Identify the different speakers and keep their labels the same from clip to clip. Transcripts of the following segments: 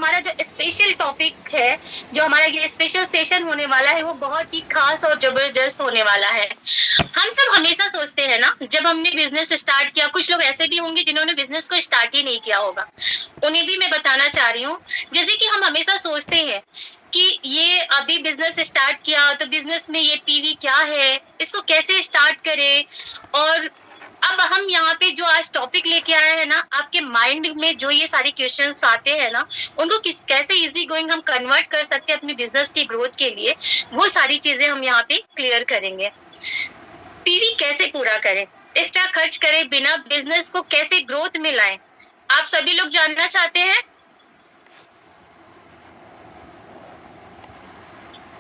Speaker 1: हमारा जो special topic है, जो हमारा ये स्पेशल सेशन होने वाला है, वो बहुत ही खास और जबरदस्त होने वाला है। हम सब हमेशा सोचते हैं ना, जब हमने बिजनेस स्टार्ट किया, कुछ लोग ऐसे भी होंगे जिन्होंने बिजनेस को स्टार्ट ही नहीं किया होगा, उन्हें भी मैं बताना चाह रही हूँ। जैसे कि हम हमेशा सोचते हैं कि ये अभी बिजनेस स्टार्ट किया तो बिजनेस में ये पीवी क्या है, इसको कैसे स्टार्ट करें। और अब हम यहाँ पे जो आज टॉपिक लेके आए हैं ना, आपके माइंड में जो ये सारे क्वेश्चंस आते हैं ना, उनको कैसे इजी गोइंग हम कन्वर्ट कर सकते हैं अपनी बिजनेस की ग्रोथ के लिए, वो सारी चीजें हम यहाँ पे क्लियर करेंगे। पीवी कैसे पूरा करें, एक्स्ट्रा खर्च करें बिना बिजनेस को कैसे ग्रोथ में लाएं, आप सभी लोग जानना चाहते हैं।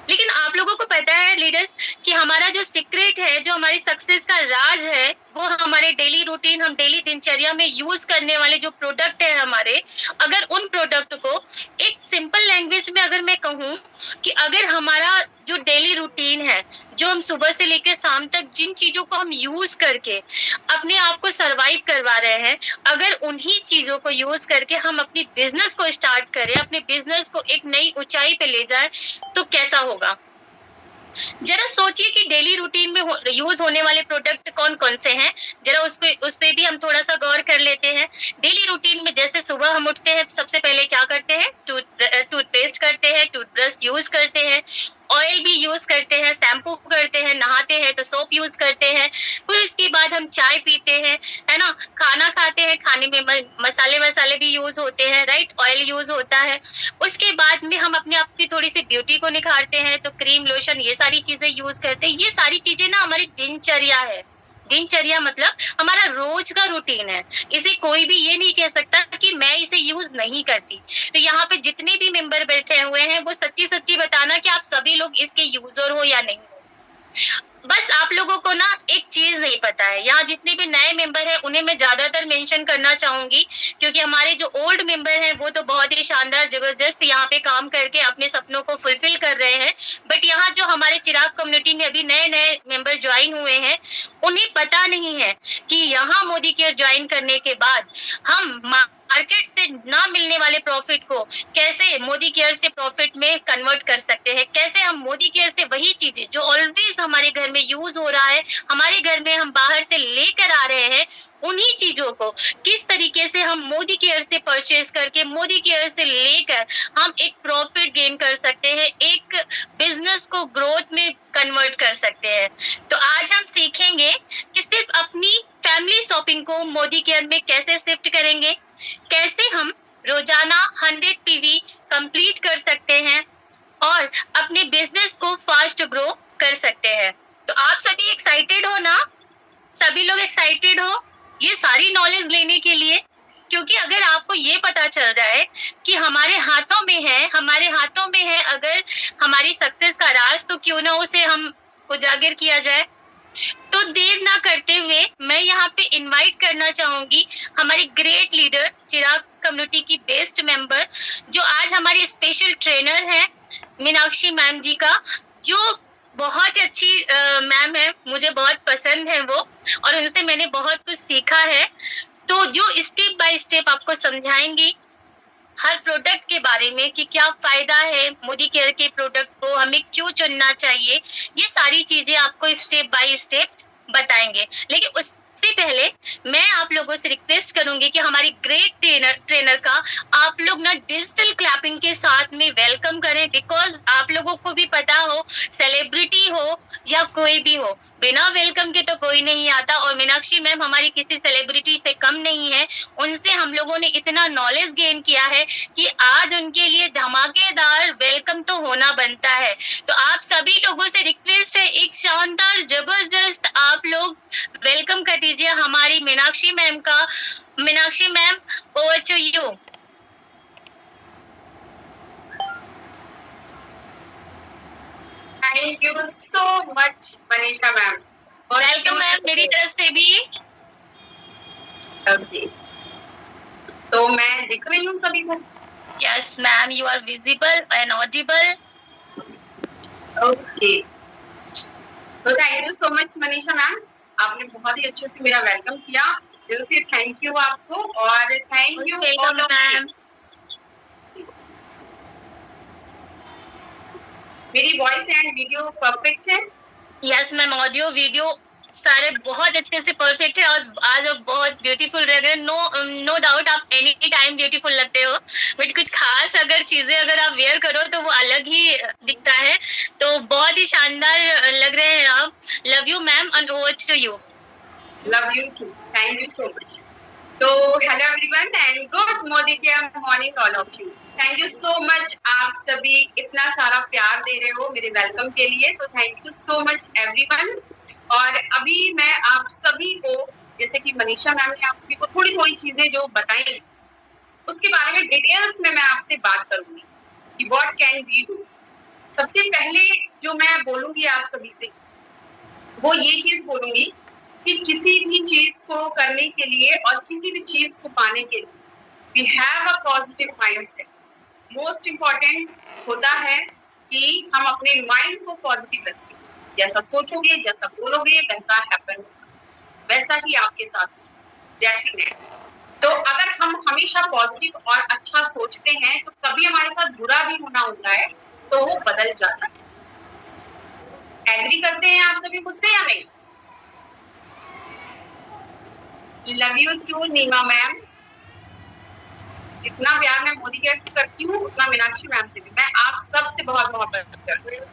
Speaker 1: लेकिन आप लोगों को पता है लीडर्स कि हमारा जो सीक्रेट है, जो हमारी सक्सेस का राज है, वो हमारे डेली रूटीन, हम डेली दिनचर्या में यूज करने वाले जो प्रोडक्ट है हमारे, अगर उन प्रोडक्ट को एक सिंपल लैंग्वेज में अगर मैं कहूँ कि अगर हमारा जो डेली रूटीन है, जो हम सुबह से लेकर शाम तक जिन चीजों को हम यूज करके अपने आप को सरवाइव करवा रहे हैं, अगर उन्हीं चीजों को यूज करके हम अपनी बिजनेस को स्टार्ट करें, अपने बिजनेस को एक नई ऊंचाई पे ले जाए, तो कैसा होगा। जरा सोचिए कि डेली रूटीन में यूज होने वाले प्रोडक्ट कौन कौन से हैं, जरा उस पे भी हम थोड़ा सा गौर कर लेते हैं। डेली रूटीन में जैसे सुबह हम उठते हैं, सबसे पहले क्या करते हैं, टूथपेस्ट करते हैं, टूथब्रश यूज करते हैं, ऑयल भी यूज करते हैं, शैम्पू करते हैं, नहाते हैं तो सोप यूज करते हैं, फिर उसके बाद हम चाय पीते हैं, है ना, खाना खाते हैं, खाने में मसाले भी यूज होते हैं, राइट, ऑयल यूज होता है। उसके बाद में हम अपने आप की थोड़ी सी ब्यूटी को निखारते हैं, तो क्रीम, लोशन, ये सारी चीजें यूज करते हैं। ये सारी चीजें ना हमारी दिनचर्या है। दिनचर्या मतलब हमारा रोज का रूटीन है, इसे कोई भी ये नहीं कह सकता कि मैं इसे यूज नहीं करती। तो यहाँ पे जितने भी मेंबर बैठे हुए हैं, वो सच्ची सच्ची बताना कि आप सभी लोग इसके यूजर हो या नहीं हो। बस आप लोगों को ना एक चीज नहीं पता है, यहाँ जितने भी नए मेंबर हैं उन्हें मैं ज्यादातर मेंशन करना चाहूंगी, क्योंकि हमारे जो ओल्ड मेंबर हैं वो तो बहुत ही शानदार जबरदस्त यहाँ पे काम करके अपने सपनों को फुलफिल कर रहे हैं। बट यहाँ जो हमारे चिराग कम्युनिटी में अभी नए नए मेंबर ज्वाइन हुए हैं, उन्हें पता नहीं है कि यहाँ मोदी केयर ज्वाइन करने के बाद हम मार्केट से ना मिलने वाले प्रॉफिट को कैसे मोदी केयर से प्रॉफिट में कन्वर्ट कर सकते हैं, कैसे हम मोदी केयर से वही चीजें जो ऑलवेज हमारे घर में यूज हो रहा है, हमारे घर में हम बाहर से लेकर आ रहे हैं, उन्हीं चीजों को किस तरीके से हम मोदी केयर से परचेज करके, मोदी केयर से लेकर हम एक प्रॉफिट गेन कर सकते हैं, एक बिजनेस को ग्रोथ में कन्वर्ट कर सकते हैं। तो आज हम सीखेंगे कि सिर्फ अपनी फैमिली शॉपिंग को मोदी केयर में कैसे शिफ्ट करेंगे, कैसे हम रोजाना 100 पीवी कंप्लीट कर सकते हैं और अपने बिजनेस को फास्ट ग्रो कर सकते हैं। तो आप सभी एक्साइटेड हो ना, सभी लोग एक्साइटेड हो ये सारी नॉलेज लेने के लिए, क्योंकि अगर आपको ये पता चल जाए कि हमारे हाथों में है, हमारे हाथों में है अगर हमारी सक्सेस का राज, तो क्यों ना उसे हम उजागर किया जाए। तो देर ना करते हुए मैं यहाँ पे इनवाइट करना चाहूंगी हमारी ग्रेट लीडर, चिराग कम्युनिटी की बेस्ट मेंबर, जो आज हमारी स्पेशल ट्रेनर है, मीनाक्षी मैम जी का, जो बहुत ही अच्छी मैम है, मुझे बहुत पसंद है वो, और उनसे मैंने बहुत कुछ सीखा है। तो जो स्टेप बाय स्टेप आपको समझाएंगी हर प्रोडक्ट के बारे में कि क्या फायदा है मोदी केयर के प्रोडक्ट को, हमें क्यों चुनना चाहिए, ये सारी चीजें आपको स्टेप बाय स्टेप बताएंगे। लेकिन उससे पहले मैं आप लोगों से रिक्वेस्ट करूंगी कि हमारी ग्रेट ट्रेनर का आप लोग ना डिजिटल क्लैपिंग के साथ में वेलकम करें, बिकॉज आप लोगों को भी पता हो, सेलिब्रिटी हो या कोई भी हो, बिना वेलकम के तो कोई नहीं आता, और मीनाक्षी मैम हमारी किसी सेलिब्रिटी से कम नहीं है। उनसे हम लोगों ने इतना नॉलेज गेन किया है कि आज उनके लिए धमाकेदार वेलकम तो होना बनता है। तो आप सभी लोगों से रिक्वेस्ट है, एक शानदार जबरदस्त आप लोग वेलकम कर दीजिए हमारी मीनाक्षी मैम का। Meenakshi ma'am, over to you.
Speaker 2: Thank you so much Manisha ma'am.
Speaker 1: Welcome ma'am मेरी तरफ से भी।
Speaker 2: ओके, तो मैं दिख रही हूँ सभी को?
Speaker 1: Yes ma'am, you are visible and audible.
Speaker 2: Okay, तो thank you so much Manisha ma'am, आपने बहुत ही अच्छे से मेरा वेलकम किया, दिल से थैंक यू आपको, और thank you all of you. मेरी वॉइस एंड वीडियो परफेक्ट है?
Speaker 1: यस मैम, ऑडियो वीडियो सारे बहुत अच्छे से परफेक्ट है और आज आप बहुत ब्यूटीफुल लग रहे हैं। नो डाउट आप एनी टाइम ब्यूटीफुल लगते हो, बट कुछ खास अगर चीजें अगर आप वेयर करो तो वो अलग ही दिखता है। तो बहुत ही शानदार लग रहे हैं आप। Love you ma'am and over to you.
Speaker 2: Love you too, thank you so much. तो hello everyone and good morning all of you. Thank you so much, आप सभी इतना सारा प्यार दे रहे हो मेरे वेलकम के लिए, तो thank you so much everyone. और अभी मैं आप सभी को, जैसे कि मनीषा मैम ने आप सभी को थोड़ी थोड़ी चीजें जो बताई, उसके बारे में डिटेल्स में मैं आपसे बात करूंगी कि व्हाट कैन वी डू। सबसे पहले जो मैं बोलूंगी आप सभी से, वो ये चीज बोलूंगी कि किसी भी चीज को करने के लिए और किसी भी चीज को पाने के लिए we have a positive mindset. Most important होता है कि हम अपने माइंड को पॉजिटिव रखें। जैसा सोचोगे, जैसा बोलोगे, वैसा हैपन होगा, वैसा ही आपके साथ डेफिनेट। तो अगर हम हमेशा पॉजिटिव और अच्छा सोचते हैं तो कभी हमारे साथ बुरा भी होना होता है तो वो बदल जाता है। एग्री करते हैं आप सभी मुझसे या नहीं? Love you too Neema ma'am. जितना प्यार मैं मोदी केयर से करती हूँ उतना मीनाक्षी मैम से भी मैं आप सबसे बहुत मोहब्बत करती हूँ।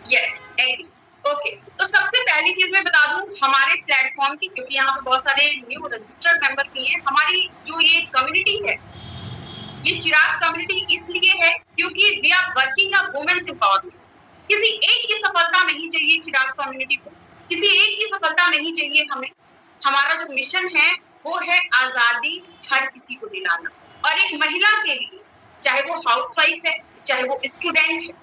Speaker 2: Yes, agree. ओके, तो सबसे पहली चीज मैं बता दूं हमारे प्लेटफॉर्म की, क्योंकि यहाँ पे बहुत सारे न्यू रजिस्टर्ड मेंबर भी हैं। हमारी जो ये कम्युनिटी है, ये चिराग कम्युनिटी इसलिए है क्योंकि we are working a women's empowerment. किसी एक की सफलता नहीं चाहिए चिराग कम्युनिटी को, किसी एक की सफलता नहीं चाहिए हमें। हमारा जो मिशन है वो है आजादी हर किसी को दिलाना। और एक महिला के लिए, चाहे वो हाउसवाइफ है, चाहे वो स्टूडेंट है,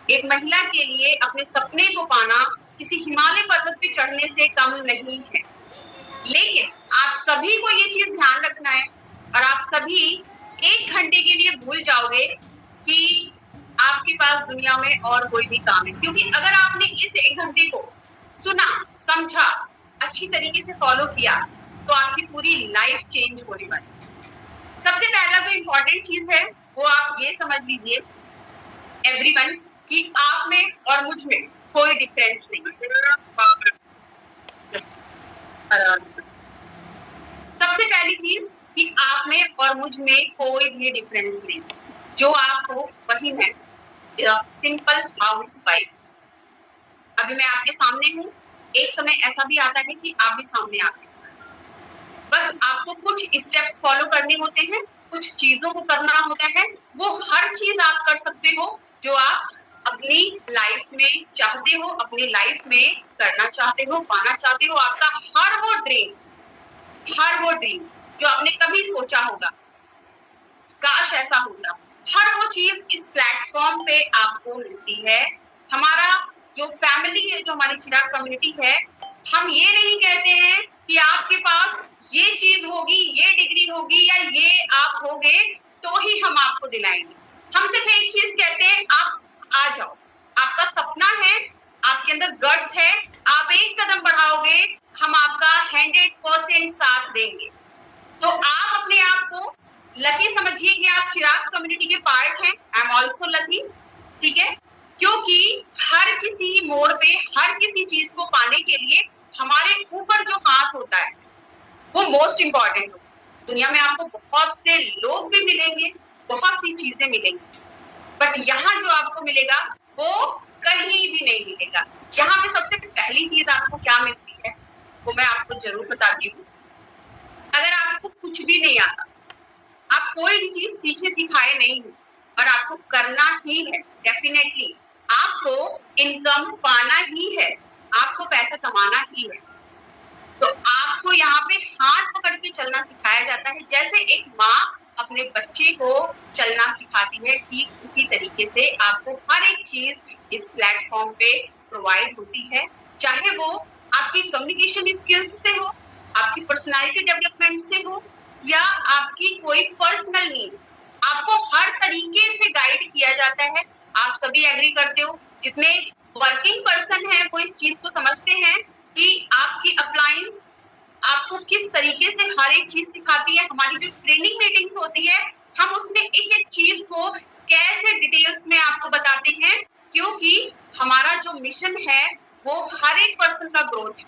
Speaker 2: एक महिला के लिए अपने सपने को पाना किसी हिमालय पर्वत पे चढ़ने से कम नहीं है। लेकिन आप सभी को ये चीज ध्यान रखना है और आप सभी 1 घंटे के लिए भूल जाओगे कि आपके पास दुनिया में और कोई भी काम है, क्योंकि अगर आपने इस 1 घंटे को सुना, समझा, अच्छी तरीके से फॉलो किया तो आपकी पूरी लाइफ चेंज होने वाली। सबसे पहला जो इम्पोर्टेंट चीज है वो आप ये समझ लीजिए एवरीवन कि आप में और मुझ में कोई डिफरेंस नहीं है। सबसे पहली चीज कि आप में और मुझ में कोई भी डिफरेंस नहीं, जो आप हो वही मैं, सिंपल हाउस वाइफ। अभी मैं आपके सामने हूँ, एक समय ऐसा भी आता है कि आप भी सामने आते हैं। बस आपको कुछ स्टेप्स फॉलो करने होते हैं, कुछ चीजों को करना होता है। वो हर चीज आप कर सकते हो जो आप अपनी लाइफ में चाहते हो, अपनी लाइफ में करना चाहते हो, पाना चाहते हो। आपका हर वो ड्रीम जो आपने कभी सोचा होगा, काश ऐसा होता, हर वो चीज इस प्लेटफॉर्म पे आपको मिलती है। हमारा जो फैमिली है, जो हमारी चिराग कम्युनिटी है, हम ये नहीं कहते हैं कि आपके पास ये चीज होगी, ये डिग्री होगी या ये आप होगे तो ही हम आपको दिलाएंगे। हम सिर्फ एक चीज कहते हैं, आप आ जाओ, आपका सपना है, आपके अंदर गट्स है, आप एक कदम बढ़ाओगे, हम आपका 100% साथ देंगे। तो आप अपने आप को लकी समझिए कि आप चिराग कम्युनिटी के पार्ट हैं। आई एम ऑल्सो लकी, ठीक है, क्योंकि हर किसी मोड़ पे, हर किसी चीज को पाने के लिए हमारे ऊपर जो हाथ होता है वो मोस्ट इंपॉर्टेंट होता है। दुनिया में आपको बहुत से लोग भी मिलेंगे, बहुत सी चीजें मिलेंगी, बट यहाँ जो आपको मिलेगा वो कहीं भी नहीं मिलेगा। यहाँ पे सबसे पहली चीज आपको क्या मिलती है वो मैं आपको जरूर बताती हूँ। अगर आपको कुछ भी नहीं आता, आप कोई भी चीज सीखे सिखाए नहीं हो और आपको करना ही है, डेफिनेटली आपको इनकम पाना ही है, आपको पैसा कमाना ही है, तो आपको यहाँ पे हाथ पकड़ के चलना सिखाया जाता है। जैसे एक माँ अपने बच्चे को चलना सिखाती है, ठीक उसी तरीके से आपको हर एक चीज इस प्लेटफॉर्म पे प्रोवाइड होती है। चाहे वो आपकी कम्युनिकेशन स्किल्स से हो, आपकी पर्सनालिटी डेवलपमेंट से हो, या आपकी कोई पर्सनल नीड, आपको हर तरीके से गाइड किया जाता है। आप सभी एग्री करते हो, जितने वर्किंग पर्सन हैं वो इस चीज को समझते हैं कि आपकी अप्लायंस आपको किस तरीके से हर एक चीज सिखाती है। हमारी जो ट्रेनिंग मीटिंग्स होती है, हम उसमें एक एक चीज को कैसे डिटेल्स में आपको बताते हैं, क्योंकि हमारा जो मिशन है वो हर एक पर्सन का ग्रोथ है,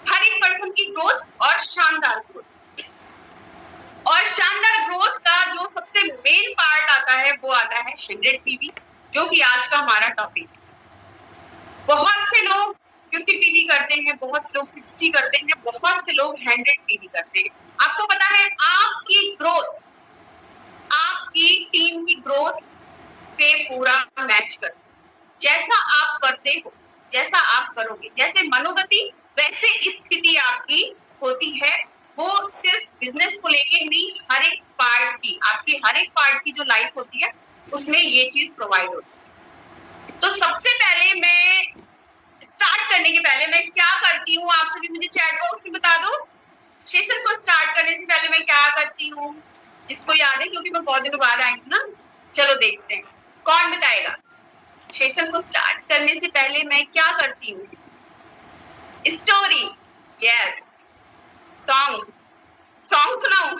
Speaker 2: हर एक पर्सन की ग्रोथ और शानदार ग्रोथ। और शानदार ग्रोथ का जो सबसे मेन पार्ट आता है वो आता है 100 पीवी, जो कि आज का हमारा टॉपिक है। बहुत से लोग 50 पीवी करते हैं, बहुत से लोग 60 करते हैं, बहुत से लोग 100 पीवी करते हैं। आपको पता है आपकी ग्रोथ आपकी टीम की ग्रोथ पे पूरा मैच कर, जैसा आप करते हो, जैसा आप करोगे, जैसे मनोगति वैसे स्थिति आपकी होती है। वो सिर्फ बिजनेस को लेके नहीं, हर एक पार्ट की, आपकी हर एक पार्ट की जो लाइफ होती है उसमें ये चीज प्रोवाइड होती है। तो सबसे पहले मैं स्टार्ट करने के पहले मैं क्या करती हूँ, आप सभी मुझे चैट बॉक्स में बता दो। सेशन को स्टार्ट करने से पहले मैं क्या करती हूँ, इसको याद है क्योंकि मैं बहुत दिनों बाद आई हूँ ना। चलो देखते हैं कौन बताएगा। सेशन को स्टार्ट करने से पहले मैं क्या करती हूँ, स्टोरी, यस, सॉन्ग सुनाऊं?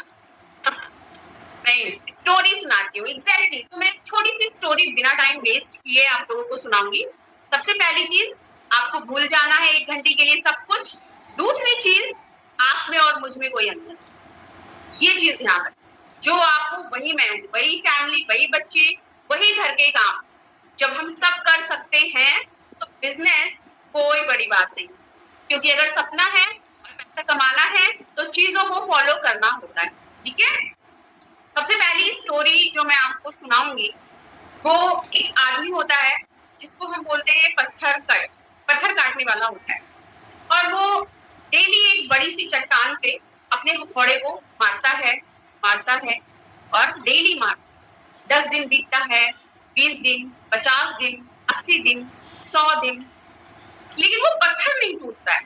Speaker 2: नहीं, स्टोरी सुनाती हूँ, एग्जैक्टली। तो मैं छोटी सी स्टोरी बिना टाइम वेस्ट किए आप लोगों को सुनाऊंगी। सबसे पहली चीज, आपको भूल जाना है 1 घंटे के लिए सब कुछ। दूसरी चीज, आप में और मुझ में कोई अंतर, ये चीज ध्यान रखें। जो आपको वही मैं हूँ, वही फैमिली, वही बच्चे, वही घर के काम। जब हम सब कर सकते हैं तो बिजनेस कोई बड़ी बात नहीं, क्योंकि अगर सपना है और पैसा कमाना है तो चीजों को फॉलो करना होता है, ठीक है। सबसे पहली स्टोरी जो मैं आपको सुनाऊंगी, वो एक आदमी होता है जिसको हम बोलते हैं पत्थर काटने वाला होता है। और वो डेली एक बड़ी सी चट्टान पे अपने हथौड़े को मारता है और डेली मार। 10 दिन बीतता है, 20 दिन, 50 दिन, 80 दिन, 100 दिन, लेकिन वो पत्थर नहीं टूटता है।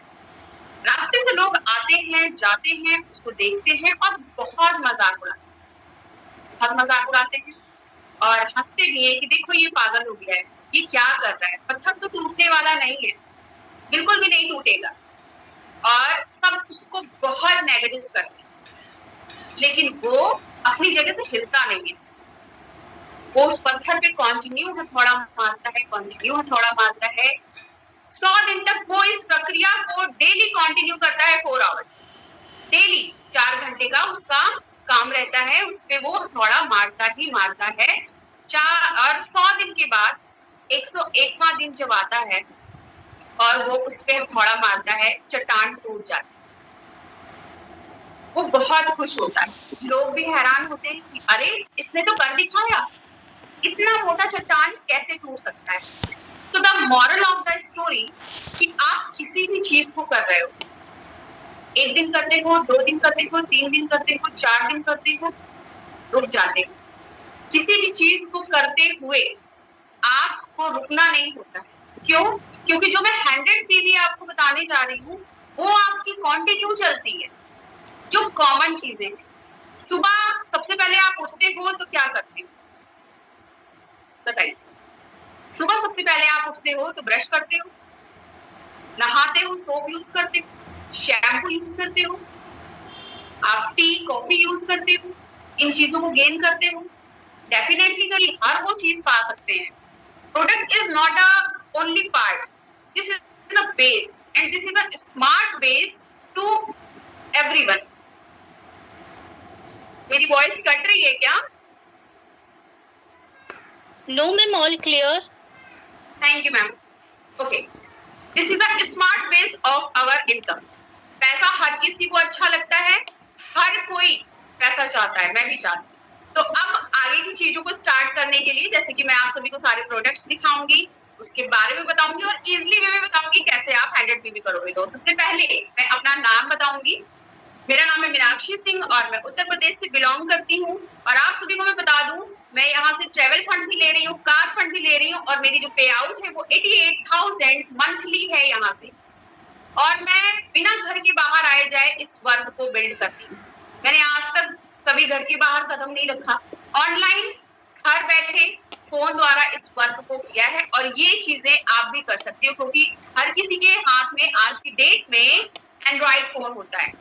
Speaker 2: रास्ते से लोग आते हैं, जाते हैं, उसको देखते हैं और बहुत मजाक उड़ाते हैं और हंसते भी हैं कि देखो ये पागल हो गया है, ये क्या कर रहा है, पत्थर तो टूटने वाला नहीं है, बिल्कुल भी नहीं टूटेगा। और सब उसको बहुत नेगेटिव करते हैं, लेकिन वो अपनी जगह से हिलता नहीं है। वो उस पत्थर पे कंटिन्यू हथौड़ा मारता है। 100 दिन तक वो इस प्रक्रिया को डेली कंटिन्यू करता है। 4 आवर्स डेली, 4 घंटे का उसका काम रहता है, उस पे वो हथौड़ा मारता है। और 100 दिन के बाद 101वां दिन जब आता है और वो उस पे हथौड़ा मारता है, चट्टान टूट जाती है। वो बहुत खुश होता है, लोग भी हैरान होते हैं कि अरे इसने तो कर दिखाया, इतना मोटा चट्टान कैसे टूट सकता है। तो the moral of the story कि आप किसी भी चीज को कर रहे हो, 1 दिन करते हो, 2 दिन करते हो, 3 दिन करते हो, 4 दिन करते हो, रुक जाते हो। किसी भी चीज को करते हुए आपको रुकना नहीं होता है। क्यों? क्योंकि जो मैं 100 पीवी आपको बताने जा रही हूँ वो आपकी कंटिन्यू चलती है। जो कॉमन चीजें हैं, सुबह सबसे पहले आप उठते हो तो क्या करते हो बताइए। सुबह सबसे पहले आप उठते हो तो ब्रश करते हो, नहाते हो, सोप यूज करते हो, शैम्पू यूज करते हो, आप टी कॉफी यूज करते हो, इन चीजों को गेन करते हो। डेफिनेटली कहीं हर वो चीज पा सकते हैं। Product is not a only part, this is a base and this is a smart base to everyone. मेरी वॉइस कट रही है क्या?
Speaker 1: No ma'am, all clear.
Speaker 2: Thank you ma'am. Okay, this is a smart base of our income. पैसा हर किसी को अच्छा लगता है, हर कोई पैसा चाहता है, मैं भी चाहती हूँ। तो अब आगे की चीजों को स्टार्ट करने के लिए, जैसे कि मैं आप सभी को सारे प्रोडक्ट्स दिखाऊंगी, उसके बारे में बताऊंगी और इजिली वे में बताऊंगी कैसे आप 100 पीवी करोगे। तो सबसे पहले मैं अपना नाम बताऊंगी। मेरा नाम है मीनाक्षी सिंह और मैं उत्तर प्रदेश से बिलोंग करती हूँ। और आप सभी को मैं बता दूं, मैं यहाँ से ट्रेवल फंड भी ले रही हूँ, कार फंड भी ले रही हूँ और मेरी जो पे आउट है वो 88,000 मंथली है यहाँ से। और मैं बिना घर के बाहर आए जाए इस वर्क को बिल्ड करती हूँ। मैंने आज तक कभी घर के बाहर कदम नहीं रखा, ऑनलाइन घर बैठे फोन द्वारा इस वर्क को किया है। और ये चीजें आप भी कर सकते हो, क्योंकि हर किसी के हाथ में आज की डेट में एंड्रॉइड फोन होता है,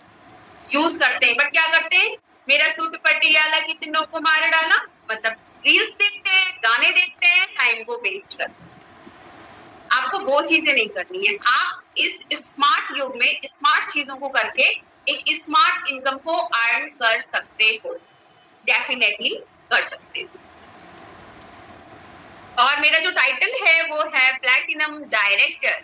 Speaker 2: यूज करते हैं। बट क्या करते हैं, मेरा सूट पटियाला कितनों को मार डाला, मतलब रील्स देखते हैं, गाने वो चीजें नहीं करनी है। आप इस स्मार्ट युग में स्मार्ट चीजों को करके एक स्मार्ट इनकम को अर्न कर सकते हो, डेफिनेटली कर सकते हो। और मेरा जो टाइटल है वो है प्लैटिनम डायरेक्टर।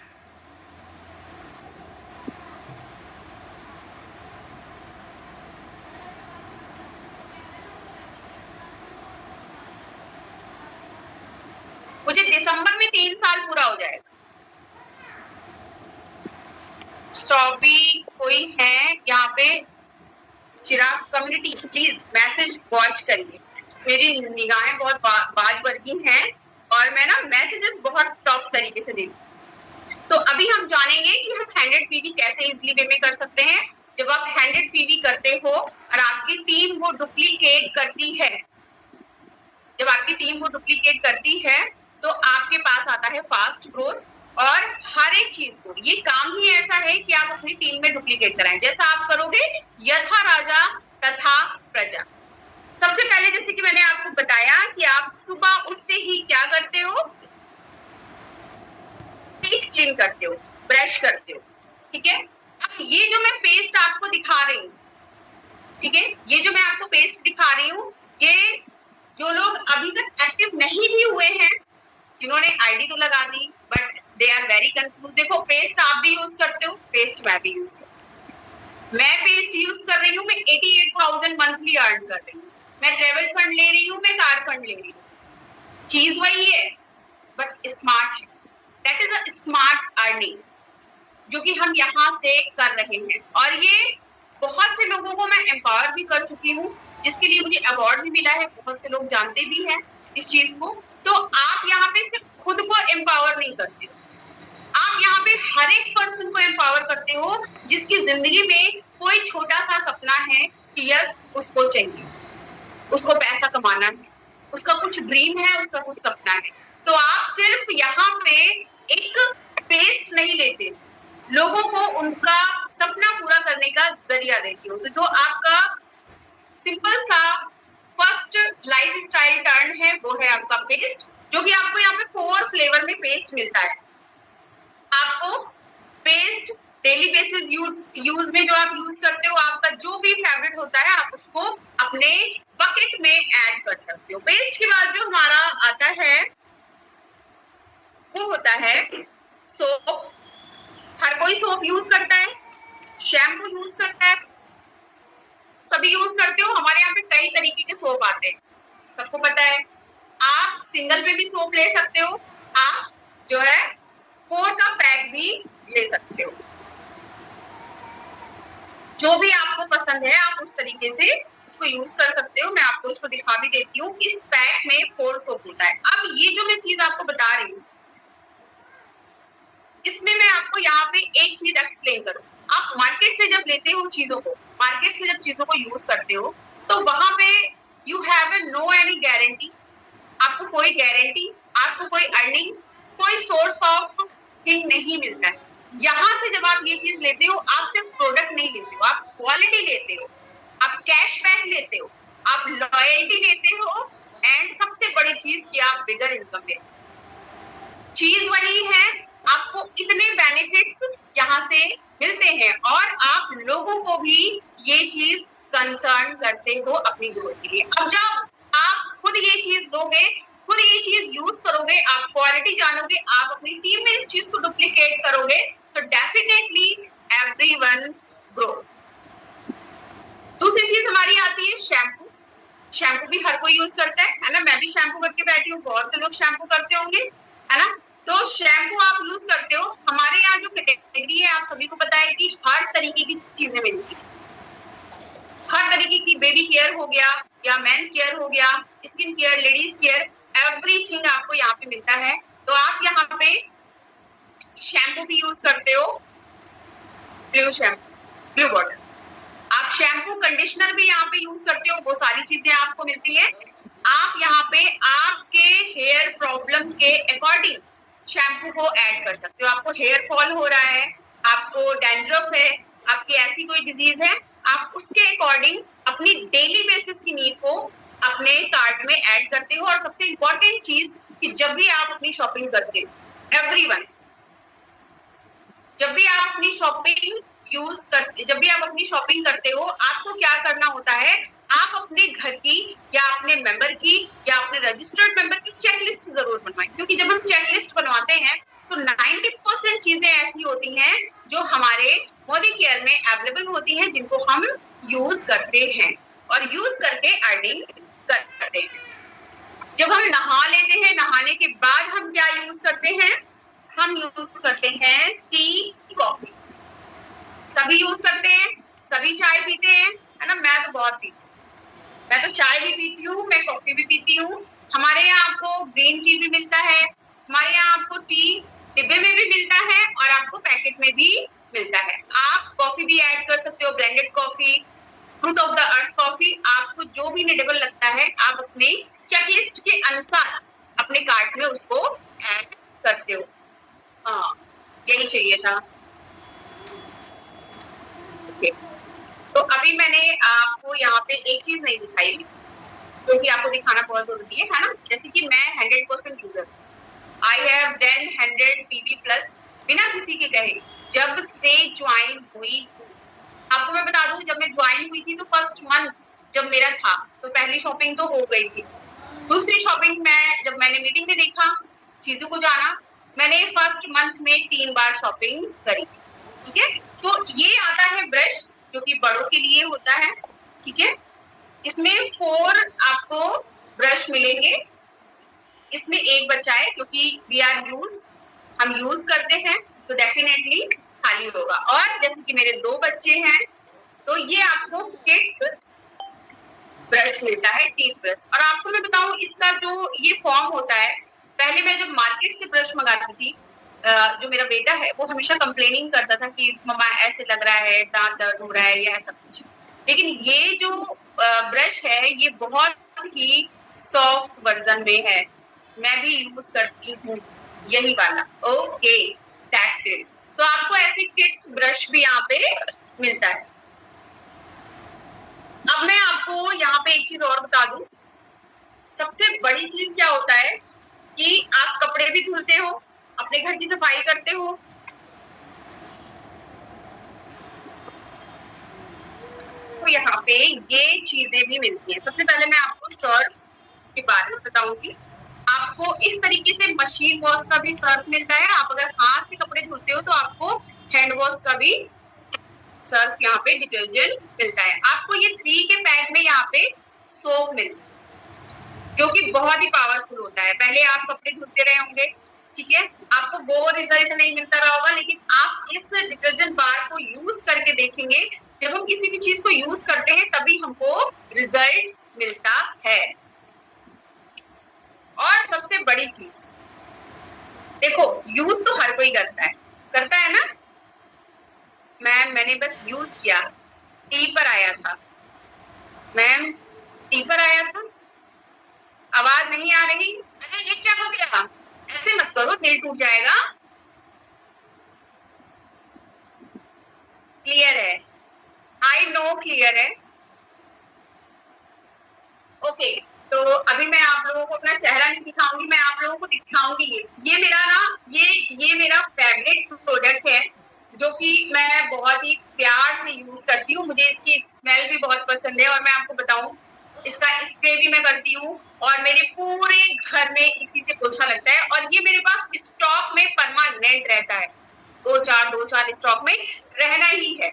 Speaker 2: मुझे दिसंबर में 3 साल पूरा हो जाएगा। कोई है यहाँ पे चिराग कम्युनिटी, प्लीज मैसेज वॉच करिए। मेरी निगाहें बहुत बाज वर्गी हैं और मैं ना मैसेजेस बहुत टॉप तरीके से देती हूँ। तो अभी हम जानेंगे कि हम 100 पीवी कैसे इजीली वे में कर सकते हैं। जब आप 100 पीवी करते हो और आपकी टीम वो डुप्लीकेट करती है, जब आपकी टीम वो डुप्लीकेट करती है तो आपके पास आता है फास्ट ग्रोथ। और हर एक चीज को, ये काम ही ऐसा है कि आप अपनी टीम में डुप्लीकेट कराएं। जैसा आप करोगे यथा राजा तथा प्रजा। सबसे पहले जैसे कि मैंने आपको बताया कि आप सुबह उठते ही क्या करते हो, टीथ क्लीन करते हो, ब्रश करते हो, ठीक है। अब ये जो मैं पेस्ट आपको दिखा रही हूँ, ठीक है, ये जो मैं आपको पेस्ट दिखा रही हूँ, ये जो लोग अभी तक एक्टिव नहीं भी हुए हैं, जिन्होंने आईडी तो लगा दी but they are very confuse. देखो पेस्ट आप भी यूज करते हो, पेस्ट मैं भी यूज करती हूँ। मैं पेस्ट यूज कर रही हूँ, मैं 88,000 मंथली अर्न कर रही हूँ। मैं ट्रेवल फंड ले रही हूँ, मैं कार फंड ले रही हूँ। चीज वही है बट स्मार्ट है। That is a smart earning जो कि हम यहाँ से कर रहे हैं। और ये बहुत से लोगों को मैं एम्पावर भी कर चुकी हूँ, जिसके लिए मुझे अवार्ड भी मिला है। बहुत से लोग जानते भी हैं इस चीज को। तो आप यहाँ पे सिर्फ खुद को एम्पावर नहीं करते हो, आप यहाँ पे हर एक पर्सन को एम्पावर करते हो जिसकी जिंदगी में कोई छोटा सा सपना है कि यस उसको चाहिए, उसको पैसा कमाना है, उसका कुछ ड्रीम है, उसका कुछ सपना है। तो आप सिर्फ यहाँ पे एक पेस्ट नहीं लेते, लोगों को उनका सपना पूरा करने का जरिया देते हो। तो जो आपका सिंपल सा फर्स्ट लाइफ स्टाइल टर्न है वो है आपका पेस्ट, जो कि आपको यहाँ पे 4 फ्लेवर में पेस्ट मिलता है। आपको पेस्ट डेली बेसिस यूज में जो आप यूज करते हो, आपका जो भी फेवरेट होता है आप उसको अपने बकेट में ऐड कर सकते हो। पेस्ट के बाद जो हमारा आता है वो होता है सोप। हर कोई सोप यूज करता है, शैम्पू यूज करता है, सभी यूज करते हो। हमारे यहाँ पे कई तरीके के सोप आते हैं, सबको पता है। आप सिंगल पे भी सोप ले सकते हो, आप जो है 4 का पैक भी ले सकते हो। जो भी आपको पसंद है आप उस तरीके से उसको यूज कर सकते हो। मैं आपको इसको दिखा भी देती हूँ। इस पैक में 4 सोप होता है। अब ये जो मैं चीज आपको बता रही हूँ, इसमें मैं आपको यहाँ पे एक चीज एक्सप्लेन करूँ। आप मार्केट से जब लेते हो चीजों को, मार्केट से जब चीजों को यूज करते हो, तो वहां पे you have no any guarantee. आपको कोई गारंटी, आपको कोई अर्निंग, कोई सोर्स ऑफ थिंग नहीं मिलता है। यहाँ से जब आप ये चीज लेते हो, आप सिर्फ प्रोडक्ट नहीं लेते हो, आप क्वालिटी लेते हो, आप कैशबैक लेते हो, आप लॉयल्टी लेते हो, एंड सबसे बड़ी चीज कि आप बिगर इनकम लेते हो। चीज वही है, आपको इतने बेनिफिट्स यहाँ से मिलते हैं और आप लोगों को भी ये चीज कंसर्न करते हो अपनी ग्रोथ के लिए। अब जब आप खुद ये चीज लोगे, खुद ये चीज यूज करोगे, आप क्वालिटी जानोगे, आप अपनी टीम में इस चीज को डुप्लीकेट करोगे, तो डेफिनेटली एवरीवन ग्रो। दूसरी चीज हमारी आती है शैम्पू। शैम्पू भी हर कोई यूज करता है ना। मैं भी शैम्पू करके बैठी हूँ, बहुत से लोग शैम्पू करते होंगे, है ना। तो शैम्पू आप यूज करते हो। हमारे यहाँ जो कैटेगरी है आप सभी को पता है कि हर तरीके की चीजें मिलती है। हर तरीके की बेबी केयर हो गया या मेंस केयर हो गया, skin care, ladies care, everything आपको यहाँ पे मिलता है। तो आप यहाँ पे शैम्पू भी यूज करते हो, ब्लू शैम्पू, ब्लू बॉटल। आप शैम्पू कंडीशनर भी यहाँ पे यूज करते हो, वो सारी चीजें आपको मिलती है। आप यहाँ पे आपके हेयर प्रॉब्लम के अकॉर्डिंग शैम्पू को ऐड कर सकते हो। आपको हेयर फॉल हो रहा है, आपको डैंड्रफ है, आपकी ऐसी कोई डिजीज है, आप उसके अकॉर्डिंग अपनी डेली बेसिस की नीड को अपने कार्ट में ऐड करते हो। और सबसे इम्पोर्टेंट चीज कि जब भी आप अपनी शॉपिंग करते हो, एवरीवन जब भी आप अपनी शॉपिंग करते हो, आपको क्या करना होता है, आप अपने घर की या अपने मेंबर की या अपने रजिस्टर्ड मेंबर की चेकलिस्ट जरूर बनवाएं, क्योंकि जब हम चेकलिस्ट बनवाते हैं तो 90% चीजें ऐसी होती हैं जो हमारे मोदी केयर में अवेलेबल होती हैं, जिनको हम यूज करते हैं और यूज करके अर्निंग करते हैं। जब हम नहा लेते हैं, नहाने के बाद हम क्या यूज करते हैं, हम यूज करते हैं टी, कॉफी। सभी यूज करते हैं, सभी चाय पीते हैं, है ना। मैं तो बहुत पीती हूँ, मैं तो चाय भी पीती हूँ, मैं कॉफी भी पीती हूँ। हमारे यहाँ आपको ग्रीन टी भी मिलता है, हमारे यहाँ आपको टी डिब्बे में भी मिलता है और आपको पैकेट में भी मिलता है। आप कॉफी भी ऐड कर सकते हो, blended coffee, fruit of the earth coffee, आपको जो भी नीडेबल लगता है आप अपने चेकलिस्ट के अनुसार अपने कार्ट में उसको ऐड करते हो। हाँ, यही चाहिए था। तो अभी मैंने आपको यहाँ पे एक चीज नहीं दिखाई जो कि आपको दिखाना बहुत जरूरी है ना। जैसे कि मैं 100% user, I have done 100 PB plus बिना किसी के कहे जब से ज्वाइन हुई हूँ। आपको मैं बता दूं, जब मैं ज्वाइन हुई थी तो फर्स्ट मंथ जब मेरा था तो पहली शॉपिंग तो हो गई थी। दूसरी शॉपिंग में जब मैंने मीटिंग में देखा, चीजों को जाना, मैंने फर्स्ट मंथ में 3 बार शॉपिंग करी थी। ठीक है, तो ये आता है ब्रश जो कि बड़ों के लिए होता है। ठीक है, इसमें 4 आपको ब्रश मिलेंगे, इसमें एक बचा है क्योंकि हम यूज करते हैं तो डेफिनेटली खाली होगा। और जैसे कि मेरे 2 बच्चे हैं तो ये आपको किड्स ब्रश मिलता है, टीथ ब्रश। और आपको मैं बताऊं, इसका जो ये फॉर्म होता है, पहले मैं जब मार्केट से ब्रश मंगाती थी, जो मेरा बेटा है वो हमेशा कंप्लेनिंग करता था कि मम्मा ऐसे लग रहा है, दांत दर्द हो रहा है या ऐसा कुछ। लेकिन ये जो ब्रश है ये बहुत ही सॉफ्ट वर्जन में है, मैं भी यूज करती हूँ यही वाला। Okay, that's great. तो आपको ऐसे किड्स ब्रश भी यहाँ पे मिलता है। अब मैं आपको यहाँ पे एक चीज और बता दूं, सबसे बड़ी चीज क्या होता है कि आप कपड़े भी धुलते हो, अपने घर की सफाई करते हो, तो यहाँ पे ये चीजें भी मिलती हैं। सबसे पहले मैं आपको सर्फ के बारे में बताऊंगी। आपको इस तरीके से मशीन वॉश का भी सर्फ मिलता है। आप अगर हाथ से कपड़े धुलते हो तो आपको हैंड वॉश का भी सर्फ यहाँ पे डिटर्जेंट मिलता है। आपको ये 3 के पैक में यहाँ पे सोप मिलता है जो कि बहुत ही पावरफुल होता है। पहले आप कपड़े धुलते रहे होंगे, ठीक है, आपको वो रिजल्ट नहीं मिलता रहा होगा, लेकिन आप इस डिटर्जेंट बार को यूज करके देखेंगे, जब हम किसी भी चीज को यूज करते हैं तभी हमको रिजल्ट मिलता है। और सबसे बड़ी चीज देखो, यूज तो हर कोई करता है ना। मैंने बस यूज किया, टी पर आया था, मैम टी पर आया था, आवाज नहीं आ रही, अरे ये क्या हो गया, ऐसे मत करो, दिल टूट जाएगा। क्लियर है? आई नो क्लियर है। ओके, तो अभी मैं आप लोगों को अपना चेहरा नहीं दिखाऊंगी, मैं आप लोगों को दिखाऊंगी ये मेरा फेवरेट प्रोडक्ट है जो कि मैं बहुत ही प्यार से यूज करती हूँ। मुझे इसकी स्मेल भी बहुत पसंद है और मैं आपको बताऊं, इसका स्प्रे भी मैं करती हूँ और मेरे पूरे घर में इसी से पोछा लगता है। और ये मेरे पास स्टॉक में परमानेंट रहता है, 2-4 स्टॉक में रहना ही है।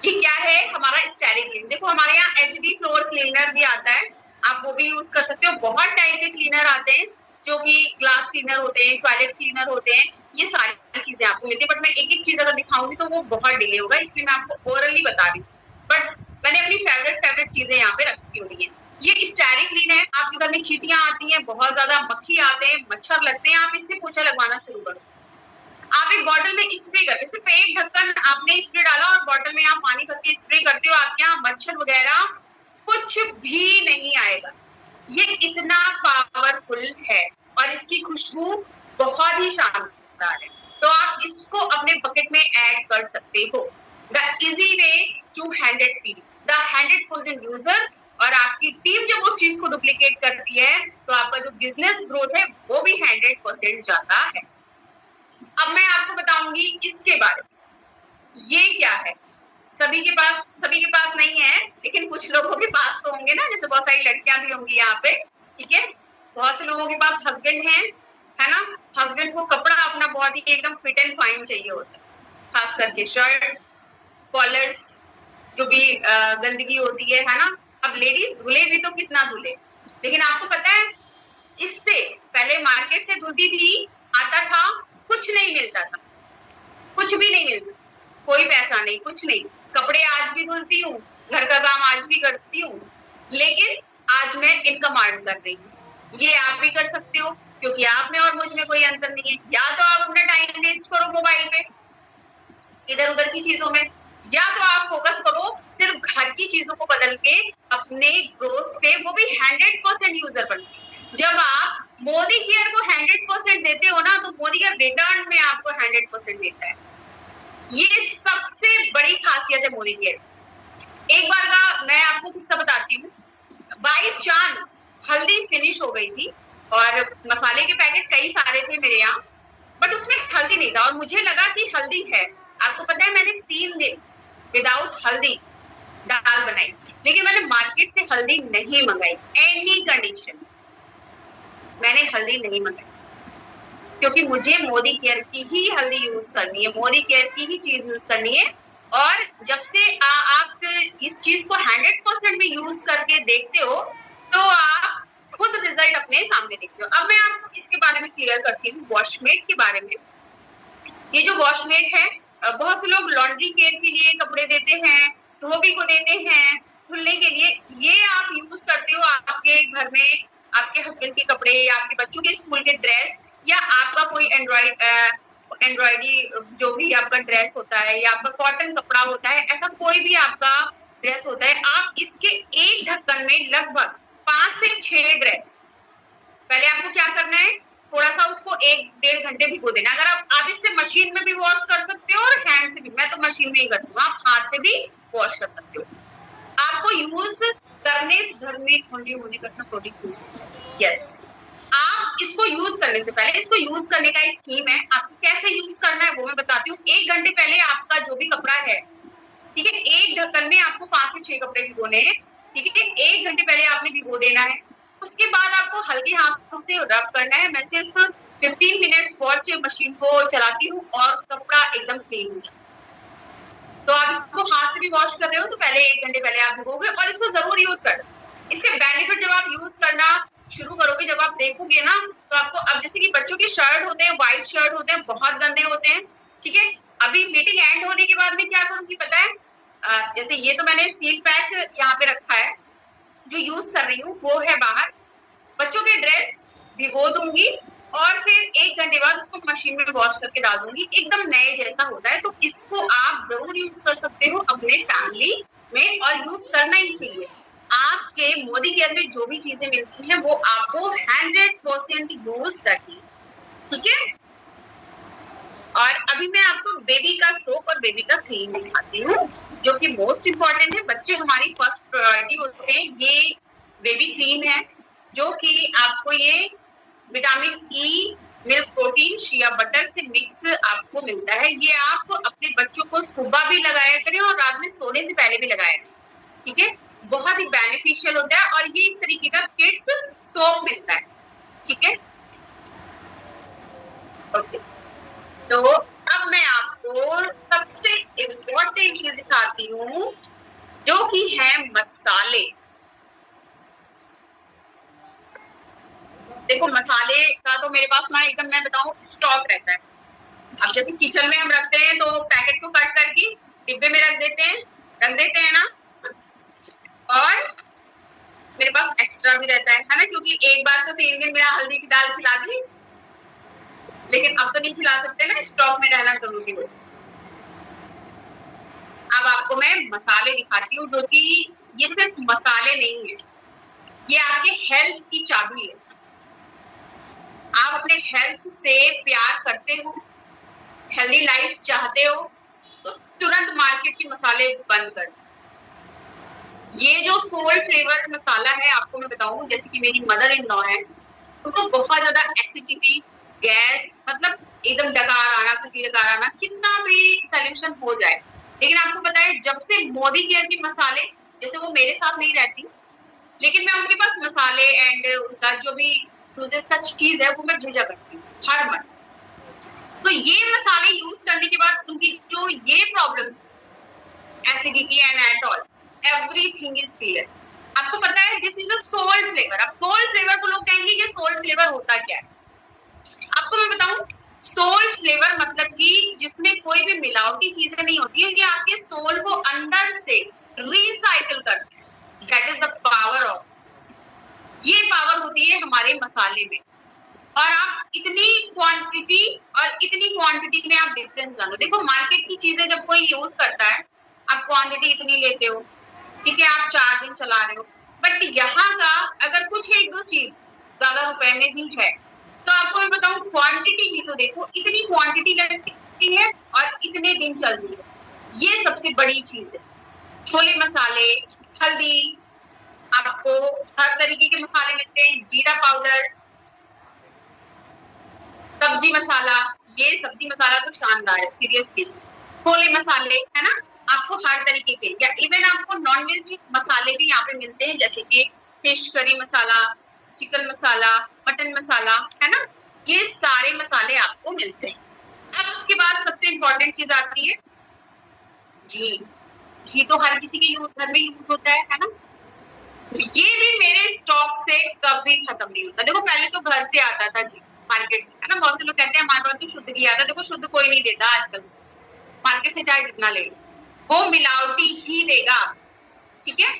Speaker 2: ये क्या है, हमारा स्टेरिक। देखो हमारे यहाँ HD फ्लोर क्लीनर भी आता है, आप वो भी यूज कर सकते हो। बहुत टाइप के क्लीनर आते हैं जो कि ग्लास क्लीनर होते हैं, टॉयलेट क्लीनर होते हैं, ये सारी चीजें आपको मिलती है। बट मैं एक एक चीज अगर दिखाऊंगी तो वो बहुत डिले होगा, इसलिए मैं आपको ओरली बता रही हूँ। बट मैंने अपनी फेवरेट चीजें यहाँ पे रखी हुई है। ये स्टेरिक क्लीन है। आपके घर में चींटियां आती हैं, बहुत ज्यादा मक्खी आते हैं, मच्छर लगते हैं, आप इससे पोछा लगवाना शुरू करो। आप एक बॉटल में स्प्रे करके, सिर्फ एक ढक्कन आपने स्प्रे डाला और बॉटल में आप पानी भर के स्प्रे करते हो, आपके यहाँ मच्छर वगैरह कुछ भी नहीं आएगा। ये इतना पावरफुल है और इसकी खुशबू बहुत ही शानदार है। तो आप इसको अपने बकेट में ऐड कर सकते हो। The easy way to 100 people, the 100% user. और आपकी टीम जब उस चीज को डुप्लीकेट करती है तो आपका जो बिजनेस ग्रोथ है वो भी 100% जाता है। अब मैं आपको बताऊंगी इसके बारे में। ये क्या है, सभी के पास नहीं है, लेकिन कुछ लोगों के पास तो होंगे ना, जैसे बहुत सारी लड़कियां भी होंगी यहाँ पे, ठीक है। बहुत से लोगों के पास हस्बैंड है ना। हस्बैंड को कपड़ा अपना बहुत ही एकदम फिट एंड फाइन चाहिए होता है, खास करके शर्ट, कॉलर्स, जो भी गंदगी होती है ना। अब लेडीज धुले भी तो कितना धुले, लेकिन आपको पता है इससे पहले मार्केट से धुलती थी, आता था, कुछ नहीं मिलता था, कुछ भी नहीं मिलता, कोई पैसा नहीं, कुछ नहीं। कपड़े आज भी धुलती हूँ, घर का काम आज भी करती हूँ, लेकिन आज मैं इनकम अर्न कर रही हूँ। ये आप भी कर सकते हो, क्योंकि आप में और मुझ में कोई अंतर नहीं है। या तो आप अपना टाइम वेस्ट करो मोबाइल पे, इधर उधर की चीजों में, या तो आप फोकस करो सिर्फ घर की चीजों को बदल के अपने ग्रोथ पे, वो भी 100% यूजर बन के। जब आप मोदी केयर को 100% देते हो ना, तो मोदी केयर रिटर्न में आपको 100% देता है। ये सबसे बड़ी खासियत है मोदी केयर। एक बार का मैं आपको किस्सा बताती हूँ। बाई चांस हल्दी फिनिश हो गई थी और मसाले के पैकेट कई सारे थे मेरे यहाँ, बट उसमें हल्दी नहीं था और मुझे लगा कि हल्दी है। आपको पता है मैंने 3 दिन विदाउट हल्दी दाल बनाई, लेकिन मैंने मार्केट से हल्दी नहीं मंगाई, एनी कंडीशन मैंने हल्दी नहीं मंगाई, क्योंकि मुझे मोदी केयर की ही हल्दी यूज करनी है, मोदी केयर की ही चीज यूज करनी है। और जब से आप इस चीज को 100% में यूज करके देखते हो, तो आप खुद रिजल्ट अपने सामने देखते हो। अब मैं आपको इसके बारे में क्लियर करती हूँ, वॉशमेट के बारे में। ये जो वॉशमेट है, बहुत से लोग लॉन्ड्री केयर के लिए कपड़े देते हैं, धोबी को देते हैं धुलने के लिए। ये आप यूज करते हो आपके घर में आपके हस्बैंड के कपड़े, या आपके बच्चों के स्कूल के ड्रेस, या आपका कोई एम्ब्रॉयडरी जो भी आपका ड्रेस होता है, या आपका कॉटन कपड़ा होता है, ऐसा कोई भी आपका ड्रेस होता है, आप इसके एक ढक्कन में लगभग 5 से 6 ड्रेस, पहले आपको क्या करना है, थोड़ा सा उसको 1-1.5 घंटे भिगो देना। अगर आप इससे मशीन में भी वॉश कर सकते हो और हैंड से भी, मैं तो मशीन में ही करती हूँ, आप हाथ से भी वॉश कर सकते हो। आपको यूज करने घर में होने का प्रोडक्ट यूज करना है। यस, आप इसको यूज करने से पहले, इसको यूज करने का एक थीम है, आपको कैसे यूज करना है वो मैं बताती हूँ। 1 घंटे पहले आपका जो भी कपड़ा है, ठीक है, एक ढक्कन में आपको 5 से 6 कपड़े भिगोने हैं, ठीक है, 1 घंटे पहले आपने भिगो देना है। उसके बाद आपको हल्के हाथों से रब करना है। मैं सिर्फ 15 मिनट्स वॉश मशीन को चलाती हूँ और कपड़ा एकदम क्लीन हो जाता है। तो आप इसको हाथ से भी वॉश कर रहे हो, तो पहले 1 घंटे पहले आप भिगोगे, और इसको जरूर यूज करना। इसके बेनिफिट जब आप यूज करना शुरू करोगे, जब आप देखोगे ना, तो आपको, अब जैसे कि बच्चों के शर्ट होते हैं, व्हाइट शर्ट होते हैं, बहुत गंदे होते हैं, ठीक है। अभी मीटिंग एंड होने के बाद में क्या करूंगी पता है, जैसे ये तो मैंने सील पैक यहाँ पे रखा है, जो यूज कर रही हूँ वो है बाहर, बच्चों के ड्रेस भिगो दूंगी और फिर 1 घंटे बाद उसको मशीन में वॉश करके डाल दूंगी, एकदम नए जैसा होता है। तो इसको आप जरूर यूज कर सकते हो अपने फैमिली में, और यूज करना ही चाहिए। आपके मोदी केयर में जो भी चीजें मिलती हैं वो आपको 100% यूज करनी है, ठीक है। और अभी मैं आपको बेबी का सोप और बेबी का क्रीम दिखाती हूँ, जो कि मोस्ट इम्पोर्टेंट है, बच्चे हमारी फर्स्ट प्रायोरिटी होते हैं। ये बेबी क्रीम है, जो कि आपको ये vitamin E, milk protein, shea butter से मिक्स आपको मिलता है। ये आप अपने बच्चों को सुबह भी लगाया करें और रात में सोने से पहले भी लगाया करें, ठीक है, बहुत ही बेनिफिशियल होता है। और ये इस तरीके का किड्स सोप मिलता है, ठीक है। ओके, तो अब मैं आपको सबसे इम्पोर्टेंट चीज दिखाती हूँ, जो कि है मसाले। देखो, मसाले का तो मेरे पास ना एकदम, मैं बताऊं, स्टॉक रहता है। अब जैसे किचन में हम रखते हैं तो पैकेट को कट करके डिब्बे में रख देते हैं ना, और मेरे पास एक्स्ट्रा भी रहता है ना, क्योंकि एक बार तो 3 दिन मेरा हल्दी की दाल खिला दी, लेकिन अब तो नहीं खिला सकते ना, स्टॉक में रहना जरूरी हो। अब आपको मैं मसाले दिखाती हूँ, जो कि ये सिर्फ मसाले नहीं है, ये आपके हेल्थ की चाबी है। आप अपने हेल्थ से प्यार करते हो, हेल्दी लाइफ चाहते हो, तो तुरंत मार्केट के मसाले बंद कर। ये जो सोल फ्लेवर मसाला है, आपको मैं बताऊं, जैसे कि मेरी मदर इन लॉ है, उनको बहुत ज्यादा एसिडिटी, गैस, मतलब एकदम डकार आना, खटी डकार आना, कितना भी सोल्यूशन हो जाए, लेकिन आपको पता है जब से मोदी केयर के मसाले, जैसे वो मेरे साथ नहीं रहती, लेकिन मैं उनके पास मसाले एंड उनका जो भी यूजेस का चीज है वो मैं भेजा करती हूँ हर मंथ। तो ये मसाले यूज करने के बाद उनकी जो ये problem, acidity and at all, everything is clear. आपको पता है this is a salt flavour. अब सोल्ट फ्लेवर को लोग कहेंगे ये सोल्ट फ्लेवर होता क्या है? आपको मैं बताऊं, सोल्ट फ्लेवर मतलब कि जिसमें कोई भी मिलावटी चीजें नहीं होती है, ये आपके सोल को अंदर से रिसाइकिल करते हैं। That is the power of, ये पावर होती है हमारे मसाले में। और आप इतनी क्वांटिटी और इतनी क्वांटिटी में आप डिफरेंस जानो। देखो मार्केट की चीजें जब कोई यूज करता है, आप क्वांटिटी इतनी लेते हो, ठीक है, आप 4 दिन चला रहे हो, बट यहाँ का अगर कुछ एक दो चीज ज्यादा रुपए में भी है, तो आपको मैं बताऊं क्वांटिटी भी तो देखो, इतनी क्वांटिटी लगती है और इतने दिन चल रही है, ये सबसे बड़ी चीज है। छोले मसाले, हल्दी, आपको हर तरीके के मसाले मिलते हैं, जीरा पाउडर, सब्जी मसाला, ये सब्जी मसाला तो शानदार है सीरियसली, छोले मसाले है ना, आपको हर तरीके के, या इवन आपको नॉन वेज मसाले भी यहाँ पे मिलते हैं, जैसे कि फिश करी मसाला, चिकन मसाला, मटन मसाला, है ना, ये सारे मसाले आपको मिलते हैं। अब उसके बाद सबसे इम्पोर्टेंट चीज आती है घी। घी तो हर किसी के घर में यूज होता है ना, ये भी मेरे स्टॉक से कभी खत्म नहीं होता। देखो पहले तो घर से आता था घी, मार्केट से, है ना, बहुत से लोग कहते हैं हमारे पास तो शुद्ध घी आता है। देखो शुद्ध कोई नहीं देता आजकल, मार्केट से चाहे जितना ले, वो मिलावटी ही देगा, ठीक है।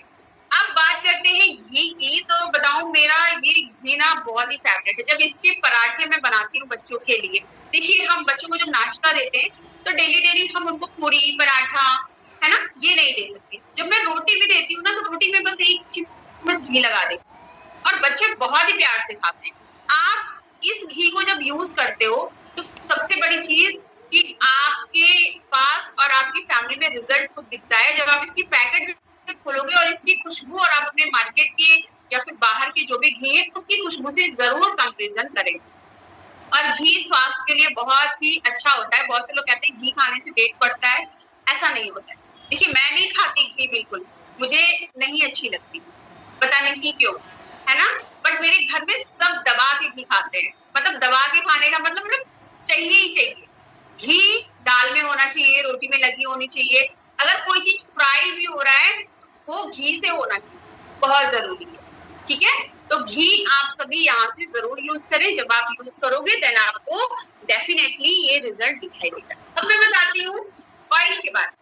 Speaker 2: अब बात करते हैं घी की, तो बताऊं मेरा ये घी ना बहुत ही फेवरेट है। जब इसके पराठे मैं बनाती हूँ बच्चों के लिए, देखिए हम बच्चों को जब नाश्ता देते हैं तो डेली डेली हम उनको पूरी पराठा, है ना, ये नहीं दे सकते। जब मैं रोटी भी देती हूँ ना, तो रोटी में बस 1 चम्मच घी लगा देती हूँ और बच्चे बहुत ही प्यार से खाते हैं। आप इस घी को जब यूज करते हो तो सबसे बड़ी चीज कि आपके पास और आपकी फैमिली में रिजल्ट खुद दिखता है। जब आप इसकी पैकेट खोलोगे और इसकी खुशबू और आप अपने मार्केट के या फिर बाहर के जो भी घी है उसकी खुशबू से जरूर कंपैरिजन करेंगे। और घी स्वास्थ्य के लिए बहुत ही अच्छा होता है। बहुत से लोग कहते हैं घी खाने से पेट बढ़ता है, ऐसा नहीं होता है। देखिए मैं नहीं खाती घी, बिल्कुल मुझे नहीं अच्छी लगती, पता नहीं क्यों, है ना, बट मेरे घर में सब दबा के घी खाते हैं। मतलब दबा के खाने का मतलब चाहिए ही चाहिए। घी दाल में होना चाहिए, रोटी में लगी होनी चाहिए, अगर कोई चीज फ्राई भी हो रहा है वो घी से होना चाहिए, बहुत जरूरी है, ठीक है। तो घी आप सभी यहाँ से जरूर यूज करें। जब आप यूज करोगे देन आपको डेफिनेटली ये रिजल्ट दिखाई देगा। अब मैं बताती हूँ ऑयल के बारे में।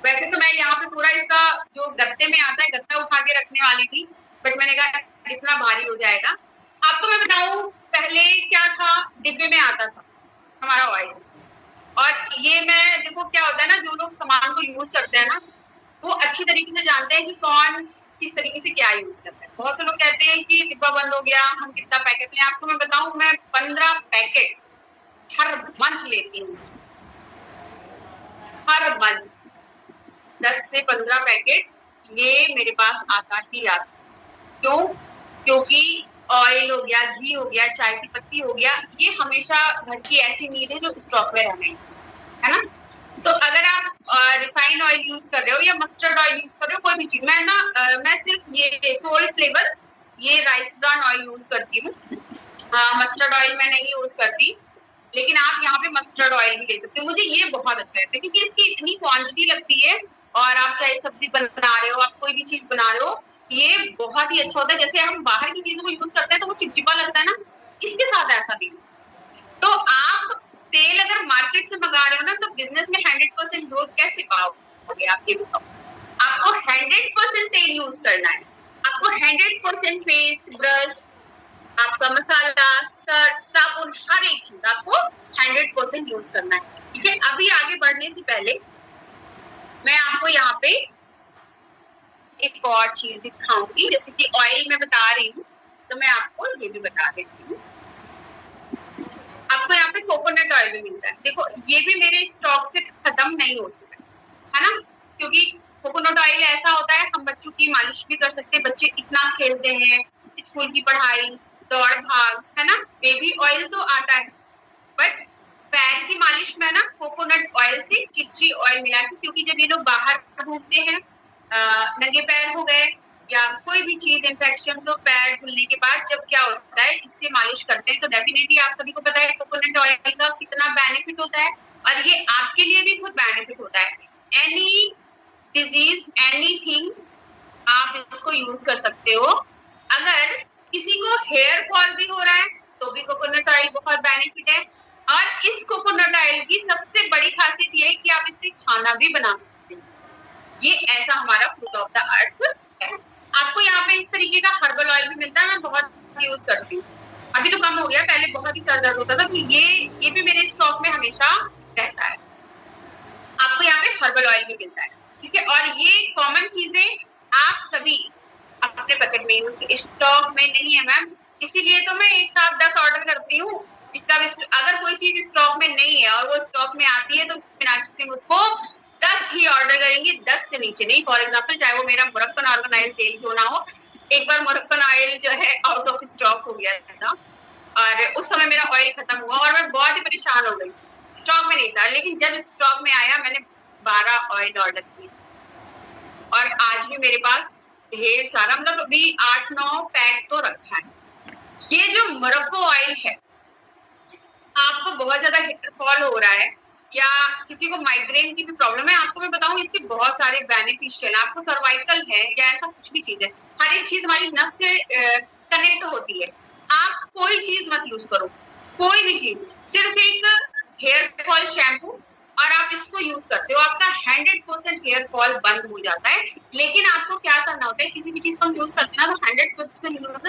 Speaker 2: वैसे तो मैं यहाँ पे पूरा इसका जो गत्ते में आता है गत्ता उठा के रखने वाली थी, बट मैंने कहा इतना भारी हो जाएगा। आपको मैं बताऊं पहले क्या था, डिब्बे में आता था हमारा ऑयल, और ये मैं देखो क्या होता है ना, जो लोग सामान को यूज करते हैं ना वो अच्छी तरीके से जानते हैं कि कौन किस तरीके से क्या यूज करता है। बहुत से लोग कहते हैं कि डिब्बा बंद हो गया, हम कितना पैकेट लें। आपको मैं बताऊं मैं 15 पैकेट हर मंथ लेती हूँ, हर मंथ 10 से 15 पैकेट ये मेरे पास आता ही आता। क्यों? क्योंकि ऑयल हो गया, घी हो गया, चाय की पत्ती हो गया, ये हमेशा घर की ऐसी नीड है जो स्टॉक में रहना चाहिए, है ना। तो अगर आप रिफाइंड ऑयल यूज कर रहे हो या मस्टर्ड ऑयल यूज कर रहे हो, कोई भी चीज, मैं सिर्फ ये सोल्ट फ्लेवर ये राइस ब्रान ऑयल यूज करती हूँ, मस्टर्ड ऑयल मैं नहीं यूज करती, लेकिन आप यहाँ पे मस्टर्ड ऑयल भी ले सकते हो। मुझे ये बहुत अच्छा लगता है क्योंकि इसकी इतनी क्वांटिटी लगती है, और आप चाहे सब्जी बना रहे हो, आप कोई भी चीज बना रहे हो, ये बहुत ही अच्छा होता है। जैसे हम बाहर की चीजों को यूज करते हैं तो वो चिपचिपा लगता है ना, इसके साथ ऐसा नहीं। तो आप तेल अगर मार्केट से मंगा रहे हो ना, तो बिजनेस में 100% ग्रोथ कैसे पाओगे आप ये बताओ। आपको 100% तेल यूज करना है, आपको 100% पेस्ट, ब्रश, आपका मसाला, सर्फ, साबुन, हर एक चीज आपको 100% यूज करना है, ठीक है। अभी आगे बढ़ने से पहले मैं आपको यहाँ पे एक और चीज दिखाऊंगी, जैसे कि ऑयल में बता रही हूँ तो मैं आपको ये भी बता देती हूँ। आपको यहाँ पे कोकोनट ऑयल भी मिलता है। देखो ये भी मेरे स्टॉक से खत्म नहीं होता है ना, क्योंकि कोकोनट ऑयल ऐसा होता है हम बच्चों की मालिश भी कर सकते हैं। बच्चे इतना खेलते हैं, स्कूल की पढ़ाई, दौड़ भाग, है ना, बेबी ऑयल तो आता है, बट पैर की मालिश में ना कोकोनट ऑयल से टी ऑयल मिला के, क्योंकि जब ये लोग बाहर घूमते हैं, नंगे पैर हो गए या कोई भी चीज इन्फेक्शन, तो पैर धुलने के बाद जब क्या होता है, इससे मालिश करते हैं, तो डेफिनेटली आप सभी को पता है कोकोनट ऑयल का कितना बेनिफिट होता है, और ये आपके लिए भी खुद बेनिफिट होता है। एनी डिजीज, एनीथिंग आप इसको यूज कर सकते हो। अगर किसी को हेयर फॉल भी हो रहा है तो भी कोकोनट ऑयल बहुत बेनिफिट है, और इस कोकोनट ऑयल की सबसे बड़ी खासियत ये है कि आप इससे खाना भी बना सकते हैं। ये ऐसा हमारा फ्रूट ऑफ द अर्थ है। आपको यहाँ पे इस तरीके का हर्बल ऑयल भी मिलता है, मैं बहुत यूज करती हूँ, अभी तो कम हो गया, पहले बहुत ही सर दर्द होता था, तो ये भी मेरे स्टॉक में हमेशा रहता है। आपको यहाँ पे हर्बल ऑयल भी मिलता है, ठीक है, और ये कॉमन चीजें आप सभी अपने पैकेट में यूज, स्टॉक में नहीं है मैम, इसीलिए तो मैं एक साथ 10 ऑर्डर करती हूँ। अगर कोई चीज स्टॉक में नहीं है और वो स्टॉक में आती है तो मीनाक्षी सिंह उसको 10 ही ऑर्डर करेंगे, 10 से नीचे नहीं। फॉर एग्जाम्पल, चाहे वो मेरा मोरक्कन आर्गन ऑयल तेल क्यों ना हो, एक बार मोरक्कन ऑयल जो है आउट ऑफ स्टॉक हो गया था और उस समय मेरा ऑयल खत्म हुआ और मैं बहुत ही परेशान हो गई, स्टॉक में नहीं था, लेकिन जब स्टॉक में आया मैंने 12 ऑयल ऑर्डर किए और आज भी मेरे पास ढेर सारा, मतलब अभी 8-9 पैक तो रखा है। ये जो मोरक्को ऑयल है, आपको बहुत ज्यादा हेयर फॉल हो रहा है या किसी को माइग्रेन की भी प्रॉब्लम है, आपको मैं बताऊं इसके बहुत सारे बेनिफिशियल, आपको सर्वाइकल है या ऐसा कुछ भी चीज है, हर एक चीज हमारी नस से कनेक्ट होती है। आप कोई चीज मत यूज करो, कोई भी चीज, सिर्फ एक हेयर फॉल शैम्पू और आप इसको यूज करते हो, आपका 100% हेयर फॉल बंद हो जाता है। लेकिन आपको क्या करना होता है, किसी भी चीज को हम यूज करते हैं ना तो 100% यूज,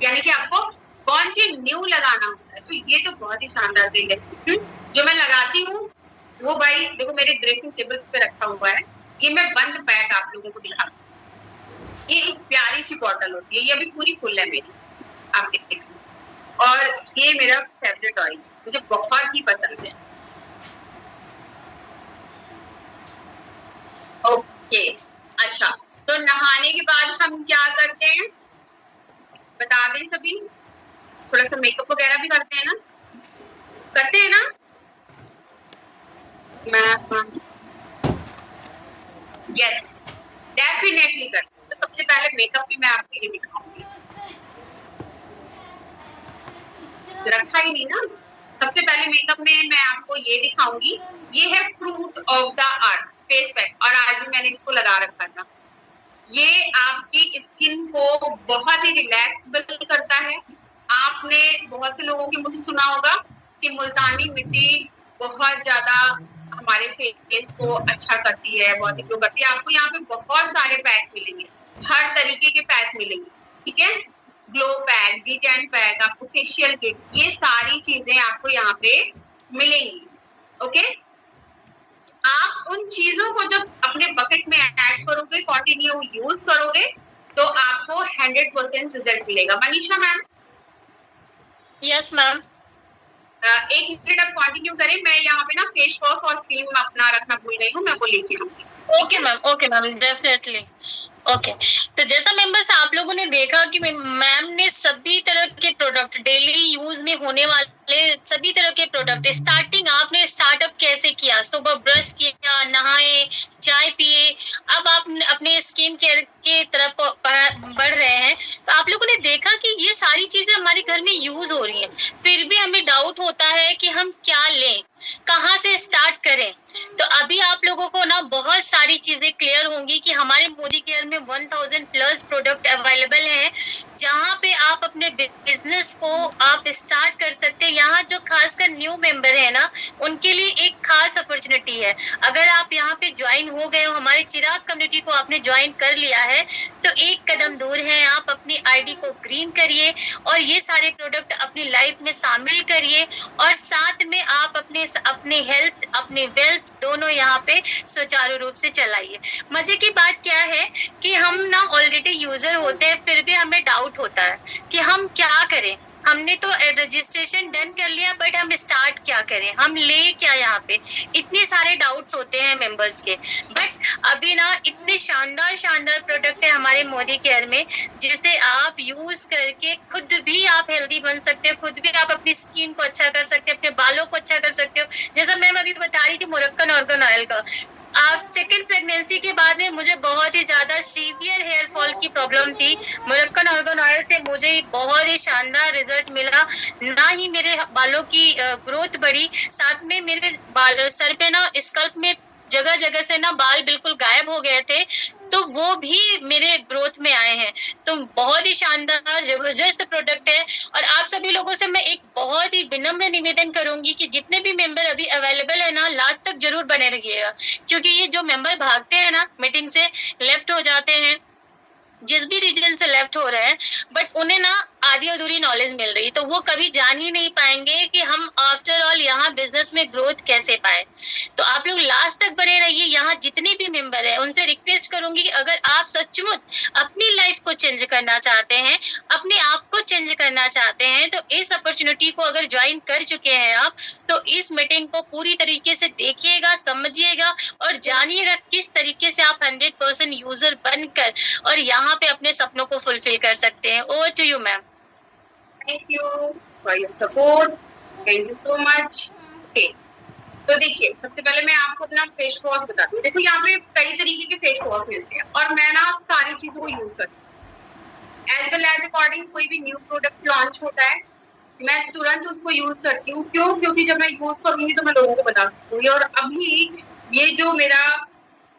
Speaker 2: यानी कि आपको कौन सी न्यू लगाना होता है। तो ये तो बहुत ही शानदार तेल है जो मैं लगाती हूँ, वो भाई देखो मेरे ड्रेसिंग टेबल पे रखा हुआ है, ये मैं बंद पैक आप लोगों को दिखाती हूँ। ये एक प्यारी सी बॉटल होती है, ये अभी पूरी फुल है मेरी, आप देख सकते, और ये मेरा फेवरेट ऑयल, मुझे बहुत ही पसंद है। ओके, अच्छा, तो नहाने के बाद हम क्या करते हैं बता दें सभी, थोड़ा सा मेकअप वगैरह भी करते हैं ना, करते हैं ना मैम? यस, डेफिनेटली करते हैं। तो सबसे पहले मेकअप भी मैं आपको ये दिखाऊंगी, रखा ही नहीं ना, सबसे पहले मेकअप में मैं आपको ये दिखाऊंगी, ये है fruit of the earth face pack, और आज भी मैंने इसको लगा रखा था। ये आपकी स्किन को बहुत ही रिलैक्सेबल करता है। आपने बहुत से लोगों के मुझे सुना होगा कि मुल्तानी मिट्टी बहुत ज्यादा हमारे फेस को अच्छा करती है, बहुत ही ग्लो करती है। आपको यहाँ पे बहुत सारे पैक मिलेंगे, हर तरीके के पैक मिलेंगे, ठीक है, ग्लो पैक, D10 पैक, आपको फेशियल किट, ये सारी चीजें आपको यहाँ पे मिलेंगी। ओके, आप उन चीजों को जब अपने बकेट में ऐड करोगे, कंटिन्यू यूज करोगे, तो आपको 100% रिजल्ट मिलेगा। मनीषा मैम?
Speaker 1: Yes ma'am.
Speaker 2: एक मिनट आप कंटिन्यू करें, मैं यहाँ पे ना फेस वॉश और क्रीम अपना रखना भूल गई हूँ, मैं वो लेके आऊंगी।
Speaker 1: Okay ma'am, definitely. ओके, तो जैसा मेंबर्स आप लोगों ने देखा कि मैम ने सभी तरह के प्रोडक्ट, डेली यूज में होने वाले सभी तरह के प्रोडक्ट, स्टार्टिंग आपने स्टार्टअप कैसे किया, सुबह ब्रश किया, नहाए, चाय पिए, अब आप अपने स्किन केयर के तरफ बढ़ रहे हैं, तो आप लोगों ने देखा कि ये सारी चीजें हमारे घर में यूज हो रही हैं, फिर भी हमें डाउट होता है कि हम क्या लें, कहाँ से स्टार्ट करें। तो अभी आप लोगों को ना बहुत सारी चीजें क्लियर होंगी कि हमारे मोदी केयर में 1000 प्लस प्रोडक्ट अवेलेबल हैं, जहाँ पे आप अपने बिजनेस को आप स्टार्ट कर सकते हैं। यहाँ जो खासकर न्यू मेंबर है ना, उनके लिए एक खास अपॉर्चुनिटी है। अगर आप यहाँ पे ज्वाइन हो गए हो, हमारे चिराग कम्युनिटी को आपने ज्वाइन कर लिया है, तो एक कदम दूर है, आप अपनी आईडी को ग्रीन करिए और ये सारे प्रोडक्ट अपनी लाइफ में शामिल करिए, और साथ में आप अपने हेल्थ, अपने वेल्थ दोनों यहाँ पे सुचारू रूप से चलाइए। मजे की बात क्या है कि हम ना ऑलरेडी यूजर होते हैं, फिर भी हमें डाउट होता है कि हम क्या करें, करें? हमने तो रजिस्ट्रेशन डन कर लिया, बट हम स्टार्ट क्या करें, हम ले क्या? यहाँ पे इतने सारे डाउट्स होते हैं मेंबर्स के। बट अभी ना इतने शानदार शानदार प्रोडक्ट है हमारे मोदी केयर में, जिसे आप यूज करके खुद भी आप हेल्दी बन सकते हो, खुद भी आप अपनी स्किन को अच्छा कर सकते हो, अपने बालों को अच्छा कर सकते हो। जैसा मैम अभी बता रही थी मोरक्कन ऑर्गन ऑयल का, आप सेकेंड प्रेगनेंसी के बाद में मुझे बहुत ही ज्यादा सीवियर हेयर फॉल की प्रॉब्लम थी। मोरक्कन ऑर्गन ऑयल से मुझे बहुत ही शानदार रिजल्ट मिला। ना ही मेरे बालों की ग्रोथ बढ़ी, साथ में मेरे बाल सर पे ना स्कल्प में जगह जगह से ना बाल बिल्कुल गायब हो गए थे, तो वो भी मेरे ग्रोथ में आए हैं। तो बहुत ही शानदार जबरदस्त प्रोडक्ट है। और आप सभी लोगों से मैं एक बहुत ही विनम्र निवेदन करूंगी कि जितने भी मेंबर अभी अवेलेबल है ना, लास्ट तक जरूर बने रहिएगा, क्योंकि ये जो मेंबर भागते हैं ना, मीटिंग से लेफ्ट हो जाते हैं, जिस भी रीजन से लेफ्ट हो रहे हैं, बट उन्हें ना आधी अधूरी नॉलेज मिल रही, तो वो कभी जान ही नहीं पाएंगे कि हम आफ्टर ऑल यहाँ बिजनेस में ग्रोथ कैसे पाए। तो आप लोग लास्ट तक बने रहिए। यहाँ जितने भी मेंबर हैं उनसे रिक्वेस्ट करूंगी कि अगर आप सचमुच अपनी लाइफ को चेंज करना चाहते हैं, अपने आप को चेंज करना चाहते हैं, तो इस अपॉर्चुनिटी को अगर ज्वाइन कर चुके हैं आप, तो इस मीटिंग को पूरी तरीके से देखिएगा, समझिएगा और जानिएगा किस तरीके से आप 100% यूजर बनकर और यहाँ पे अपने सपनों को फुलफिल कर सकते हैं। Over to you ma'am.
Speaker 2: Thank you for your support, thank you so much. Okay, तो देखिए सबसे पहले मैं आपको अपना फेस वॉश बताती हूँ। देखो यहाँ पे कई तरीके के फेस वॉश मिलते हैं और मैं ना सारी चीजों को यूज करती हूँ। एज वेल एज अकॉर्डिंग कोई भी न्यू प्रोडक्ट लॉन्च होता है, मैं तुरंत उसको यूज करती हूँ। क्यों? क्योंकि जब मैं यूज करूंगी तो मैं लोगों को बता सकूंगी। और अभी ये जो मेरा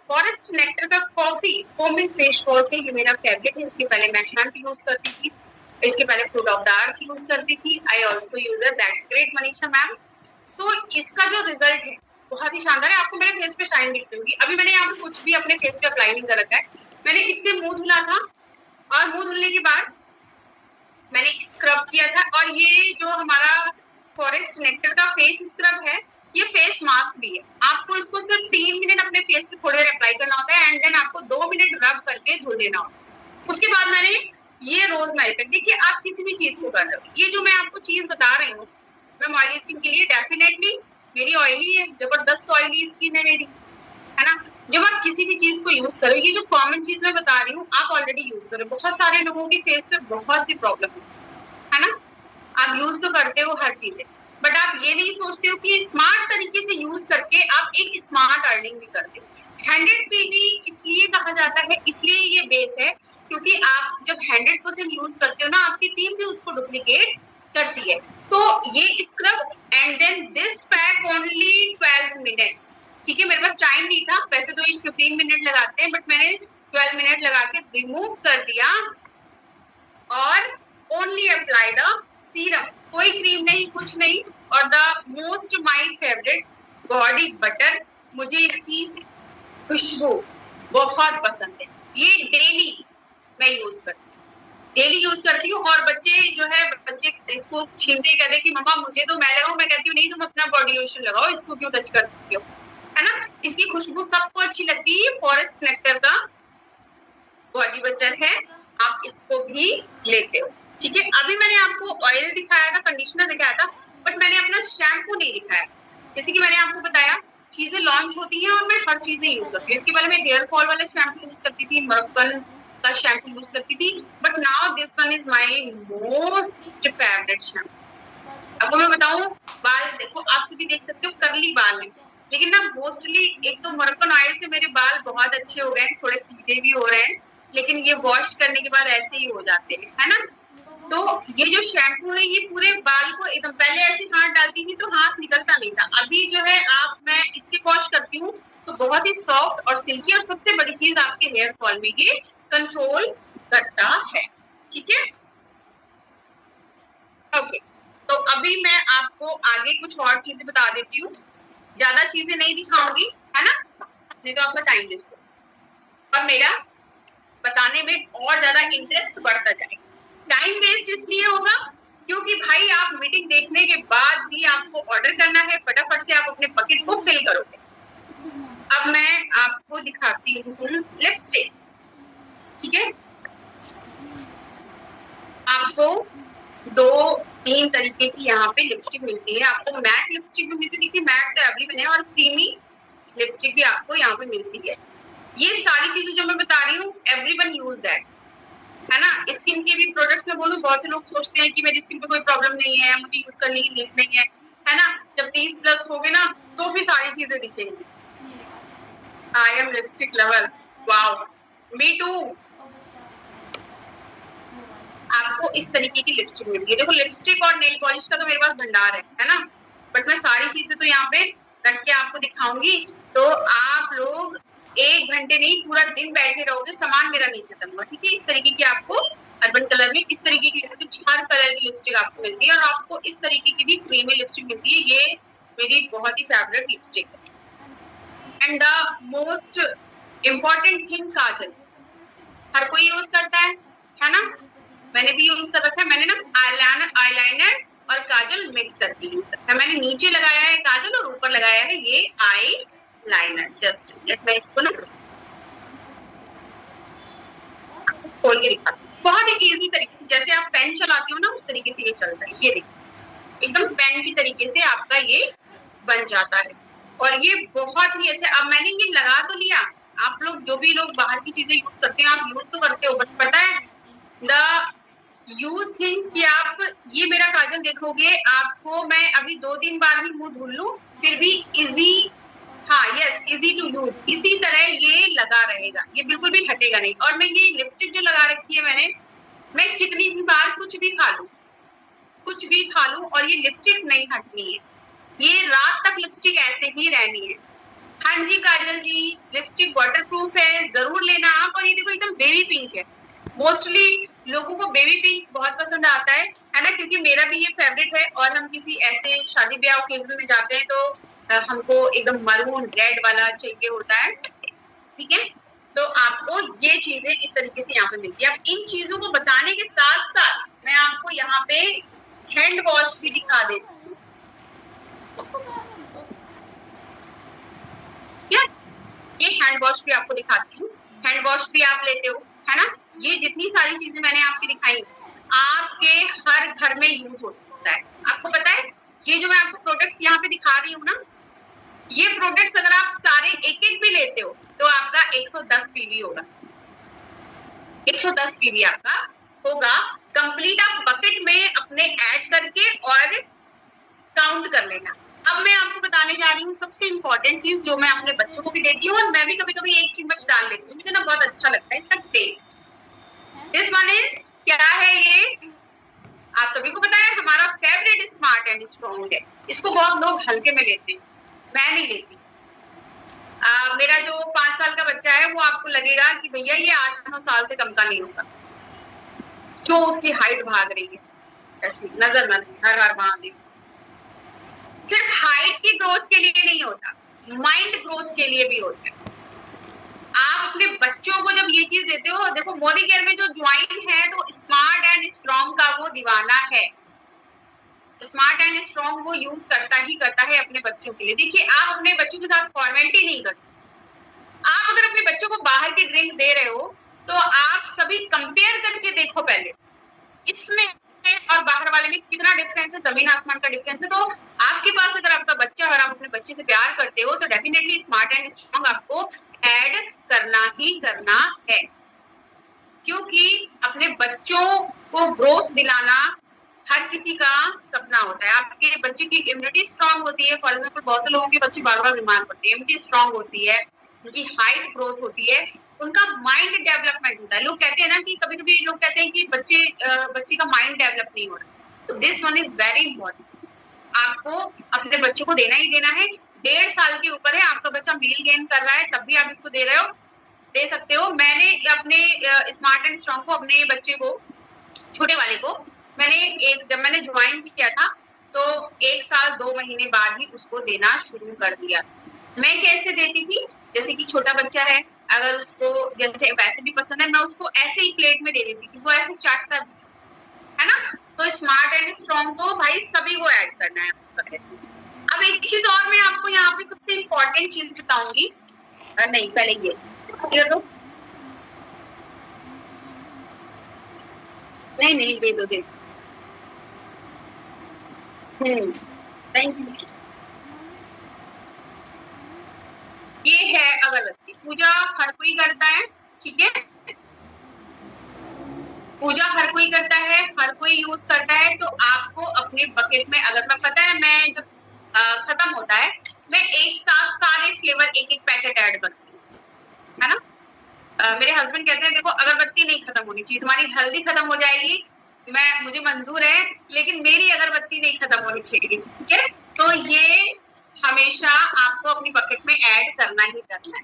Speaker 2: फॉरेस्ट नेक्टर का कॉफी फोमिंग फेस वॉश है, ये मेरा फेवरेट है। इसके पहले मैं हेम्प यूज करती थी, इसके पहले fruit of the earth use करती थी। I also use it, that's great Manisha ma'am. तो इसका जो रिजल्ट है बहुत ही शानदार है। आपको मेरे फेस पे शाइन दिखती होगी। अभी मैंने यहाँ पे कुछ भी अपने फेस पे अप्लाई नहीं कर रखा है। मैंने इससे मुंह धुला था और मुंह धुलने के बाद मैंने स्क्रब किया था। और ये जो हमारा फॉरेस्ट नेक्टर का फेस स्क्रब है, ये फेस मास्क भी है। आपको इसको सिर्फ 3 मिनट अपने फेस पे थोड़ी देर अप्लाई करना होता है एंड देन आपको 2 मिनट रब करके धुल देना होता है। उसके बाद मैंने ये रोजमेरी पैक, देखिए आप किसी भी चीज को कर रहे हो, ये जो मैं आपको चीज बता रही हूँ, मैं ऑयली स्किन के लिए डेफिनेटली, मेरी ऑयली है, जबरदस्त ऑयली स्किन है मेरी, है ना। जब आप किसी भी चीज को यूज करो, ये जो कॉमन चीज मैं बता रही हूँ आप ऑलरेडी यूज करो। बहुत सारे लोगों के फेस पे बहुत सी प्रॉब्लम है ना, आप यूज तो करते हो हर चीजें, बट आप ये नहीं सोचते हो कि स्मार्ट तरीके से यूज करके आप एक स्मार्ट अर्निंग भी करते हो। 100 पीवी इसलिए कहा जाता है, इसलिए ये बेस है, क्योंकि आप जब 100% यूज करते हो ना, आपकी टीम भी उसको डुप्लीकेट करती है। तो ये scrub and then this pack only 12 minutes. ठीक है, मेरे पास टाइम नहीं था, वैसे तो ये 15 मिनट लगाते हैं, बट मैंने 12 मिनट लगा के रिमूव कर दिया और ओनली अप्लाई द सीरम, कोई क्रीम नहीं, कुछ नहीं। और the most my favourite body butter, मुझे इसकी खुशबू बहुत पसंद है। ये डेली मैं यूज करती हूँ, डेली यूज करती हूँ। और बच्चे जो है, बच्चे इसको छीनते कहते कि मम्मा मुझे तो मैं लगाऊं, मैं कहती हूँ नहीं, तुम अपना बॉडी लोशन लगाओ, इसको क्यों टच करती हो, है ना। इसकी खुशबू सबको अच्छी लगती है। फॉरेस्ट नेक्टर का बॉडी बटर है, आप इसको भी लेते हो। ठीक है, अभी मैंने आपको ऑयल दिखाया था, कंडीशनर दिखाया था, बट मैंने अपना शैम्पू नहीं दिखाया। जैसे कि मैंने आपको बताया चीजें लॉन्च होती हैं और मैं हर चीजें यूज करती हूँ। इसके पहले मैं हेयर फॉल वाला शैम्पू यूज करती थी, मोरक्कन का शैम्पू यूज करती थी, but now this one is my most favourite shampoo. अब मैं बताऊं, बाल देखो, आप सभी देख सकते हो कर्ली बाल है, लेकिन ना मोस्टली एक तो मोरक्कन ऑयल से मेरे बाल बहुत अच्छे हो गए हैं, थोड़े सीधे भी हो रहे हैं, लेकिन ये वॉश करने के बाद ऐसे ही हो जाते हैं, है ना। तो ये जो शैम्पू है, ये पूरे बाल को एकदम, पहले ऐसे हाथ डालती थी तो हाथ निकलता नहीं था, अभी जो है मैं इससे वॉश करती हूँ तो बहुत ही सॉफ्ट और सिल्की, और सबसे बड़ी चीज आपके हेयर फॉल में ये कंट्रोल करता है। ठीक है, ओके। तो अभी मैं आपको आगे कुछ और चीजें बता देती हूँ, ज्यादा चीजें नहीं दिखाऊंगी, है ना, नहीं तो आपका टाइम वेस्ट होगा और मेरा बताने में और ज्यादा इंटरेस्ट बढ़ता जाएगा। टाइम वेस्ट इसलिए होगा क्योंकि भाई आप मीटिंग देखने के बाद भी आपको ऑर्डर करना है, फटाफट से आप अपने बकेट को फिल करोगे। अब मैं आपको दिखाती हूँ लिपस्टिक। ठीक है, आपको तीन तरीके की यहाँ पे लिपस्टिक मिलती है आपको। मैट लिपस्टिक भी मिलती है, देखिए मैट तो अवेलेबल है, और क्रीमी लिपस्टिक भी आपको यहाँ पे मिलती है। ये सारी चीजें जो मैं बता रही हूँ एवरीवन यूज दैट, है ना। स्किन के भी प्रोडक्ट्स में बोलूँ, बहुत से लोग सोचते हैं कि मेरी स्किन पे कोई प्रॉब्लम नहीं है, मुझे यूज करने की नीड नहीं है ना। जब 30+ हो गए ना तो फिर सारी चीजें दिखेंगी। I am lipstick lover, wow, me too. आपको इस तरीके की लिपस्टिक मिलती है। देखो लिपस्टिक और नेल पॉलिश का तो मेरे पास भंडार है ना, बट मैं सारी चीजें तो यहाँ पे रख के आपको दिखाऊंगी, तो आप लोग 1 घंटे नहीं पूरा दिन बैठे रहोगे, सामान मेरा नहीं खत्म हुआ, ठीक है। इस तरीके की आपको अर्बन कलर में इस तरीके की लिपस्टिक, हर कलर की लिपस्टिक आपको मिलती है, और आपको इस तरीके की भी क्रीमी लिपस्टिक मिलती है। ये मेरी बहुत ही फेवरेट लिपस्टिक है। And the most important thing, काजल हर कोई यूज करता है ना। मैंने भी यूज कर रखा है, मैंने ना आईलाइनर और काजल मिक्स करके यूज रखा है। मैंने नीचे लगाया है काजल और ऊपर लगाया है ये आई लाइनर। जस्ट मैं इसको ना खोल के दिखा, बहुत ही इजी तरीके से, जैसे आप पेन चलाते हो ना उस तरीके से ये चलता है। ये देखिए एकदम पेन की तरीके से आपका ये बन जाता है, और ये बहुत ही अच्छा। अब मैंने ये लगा तो लिया, आप लोग जो भी लोग बाहर की चीजें यूज करते हैं, आप यूज तो करते हो, बट पता है द यूज थिंग्स कि आप ये मेरा काजल देखोगे, आपको मैं अभी 2-3 बार भी मुंह धुल लूं फिर भी इजी, हाँ यस, इजी टू यूज, इसी तरह ये लगा रहेगा, ये बिल्कुल भी हटेगा नहीं। और मैं ये लिपस्टिक जो लगा रखी है मैंने, मैं कितनी भी बार कुछ भी खा लूं और ये लिपस्टिक नहीं हटनी है, ये रात तक लिपस्टिक ऐसे ही रहनी है। हाँ जी काजल जी, लिपस्टिक वाटरप्रूफ है, जरूर लेना आप। और ये देखो एकदम बेबी पिंक है, मोस्टली लोगों को बेबी पिंक बहुत पसंद आता है ना, क्योंकि मेरा भी ये फेवरेट है। और हम किसी ऐसे शादी ब्याह ओकेजन में जाते हैं तो हमको एकदम मरून रेड वाला चाहिए होता है, ठीक है। तो आपको ये चीजें इस तरीके से यहाँ पे मिलती है। अब इन चीजों को बताने के साथ साथ मैं आपको यहाँ पे हैंड वॉश भी दिखा देती हूँ। ये हैंड वॉश भी आपको दिखाती हूँ। हैंड वॉश भी आप लेते हो, है ना। ये जितनी सारी चीजें मैंने आपकी दिखाई, आपके हर घर में यूज होता है। आपको पता है ये जो मैं आपको प्रोडक्ट्स यहाँ पे दिखा रही हूँ ना, ये प्रोडक्ट्स अगर आप सारे एक एक भी लेते हो तो आपका 110 पीवी होगा, 110 पीवी आपका होगा कंप्लीट। आप बकेट में अपने ऐड करके और काउंट कर लेना। अब मैं आपको बताने जा रही हूँ सबसे इम्पोर्टेंट चीज, जो मैं अपने बच्चों को भी देती हूँ, और मैं भी कभी कभी 1 चम्मच डाल लेती हूँ, मुझे ना बहुत अच्छा लगता है इसका टेस्ट। दिस वन इज, क्या है ये, आप सभी को पता है हमारा फेवरेट स्मार्ट एंड स्ट्रॉन्ग है। इसको बहुत लोग हल्के में लेते हैं, मैं नहीं लेती। मेरा जो 5 साल का बच्चा है वो आपको लगेगा कि भैया ये 8-9 साल से कम का नहीं होगा, जो उसकी हाइट भाग रही है, नजर न लगे, हर हर महादेव। सिर्फ हाइट की ग्रोथ के लिए नहीं होता, माइंड ग्रोथ के लिए भी होता है। आप अपने बच्चों को जब ये चीज देते हो, देखो मोदी केयर में जो ज्वाइन है तो स्मार्ट एंड स्ट्रॉन्ग का वो दीवाना है, स्मार्ट एंड स्ट्रॉन्ग वो यूज करता ही करता है अपने बच्चों के लिए। देखिए आप अपने बच्चों के साथ फॉर्मेलिटी नहीं कर सकते। आप अगर अपने बच्चों को बाहर की ड्रिंक दे रहे हो तो आप सभी कंपेयर करके देखो पहले, इसमें और बाहर वाले में कितना डिफरेंस है, जमीन आसमान का डिफरेंस है। तो आपके पास अगर आपका बच्चा और आप अपने बच्चे से प्यार करते हो तो डेफिनेटली स्मार्ट एंड स्ट्रॉन्ग आपको ऐड करना ही करना है, क्योंकि अपने बच्चों को ग्रोथ दिलाना हर किसी का सपना होता है। आपके बच्चे की इम्यूनिटी स्ट्रांग होती है, फॉर एग्जाम्पल बहुत से लोगों के बच्चे बार बार बीमार पड़ते हैं, इम्यूनिटी स्ट्रांग होती है, उनकी हाइट ग्रोथ होती है, उनका माइंड डेवलपमेंट होता है। लोग कहते हैं ना कि कभी कभी लोग कहते हैं कि बच्चे का माइंड डेवलप नहीं हो रहा, तो this one is very important. आपको अपने बच्चों को देना ही देना है। 1.5 साल के ऊपर है, आपका बच्चा मील गेन कर रहा है तब भी आप इसको दे रहे हो, दे सकते हो। मैंने अपने स्मार्ट एंड स्ट्रॉन्ग को, अपने बच्चे को, छोटे वाले को, जब मैंने ज्वाइन किया था तो 1 साल 2 महीने बाद ही उसको देना शुरू कर दिया। मैं कैसे देती थी, जैसे कि छोटा बच्चा है, अगर उसको जैसे वैसे भी पसंद है, मैं उसको ऐसे ही प्लेट में दे देती थी, वो ऐसे चाटता है ना। तो स्मार्ट एंड स्ट्रॉन्ग को भाई सभी को ऐड करना है। अब एक चीज और मैं आपको यहाँ पे सबसे इम्पोर्टेंट चीज बताऊंगी, नहीं पहले ये दो, नहीं दे दो। Thank you. ये है अगरबत्ती। पूजा हर कोई करता है, ठीक है, पूजा हर कोई करता है, हर कोई यूज करता है। तो आपको अपने बकेट में, अगर मैं पता है मैं जब खत्म होता है, मैं एक साथ सारे फ्लेवर एक एक पैकेट ऐड करती हूँ, है ना। मेरे हस्बैंड कहते हैं देखो अगरबत्ती नहीं खत्म होनी चाहिए, तुम्हारी हल्दी खत्म हो जाएगी, मुझे मंजूर है, लेकिन मेरी अगरबत्ती नहीं खत्म होनी चाहिए, ठीक है। तो ये हमेशा आपको अपनी बकेट में ऐड करना ही करना है।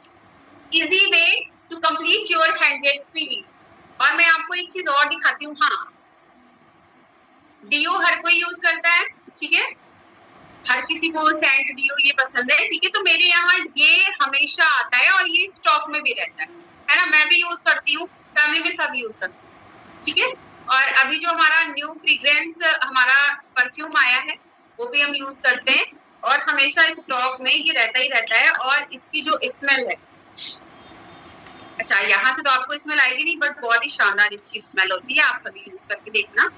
Speaker 2: Easy way to complete your handmade PV. और मैं आपको एक चीज और दिखाती हूँ। हाँ, डीओ हर कोई यूज करता है, ठीक है, हर किसी को सेंट डीओ ये पसंद है, ठीक है। तो मेरे यहाँ ये हमेशा आता है और ये स्टॉक में भी रहता है ना। मैं भी यूज करती हूँ, फैमिली में सब यूज करते हैं, ठीक है। और अभी जो हमारा न्यू फ्रेग्रेंस हमारा परफ्यूम आया है वो भी हम यूज करते हैं और हमेशा स्टॉक में ये रहता ही रहता है। और इसकी जो स्मेल है, अच्छा यहाँ से तो आपको स्मेल आएगी नहीं, बट बहुत ही शानदार इसकी स्मेल होती है, आप सभी यूज करके देखना।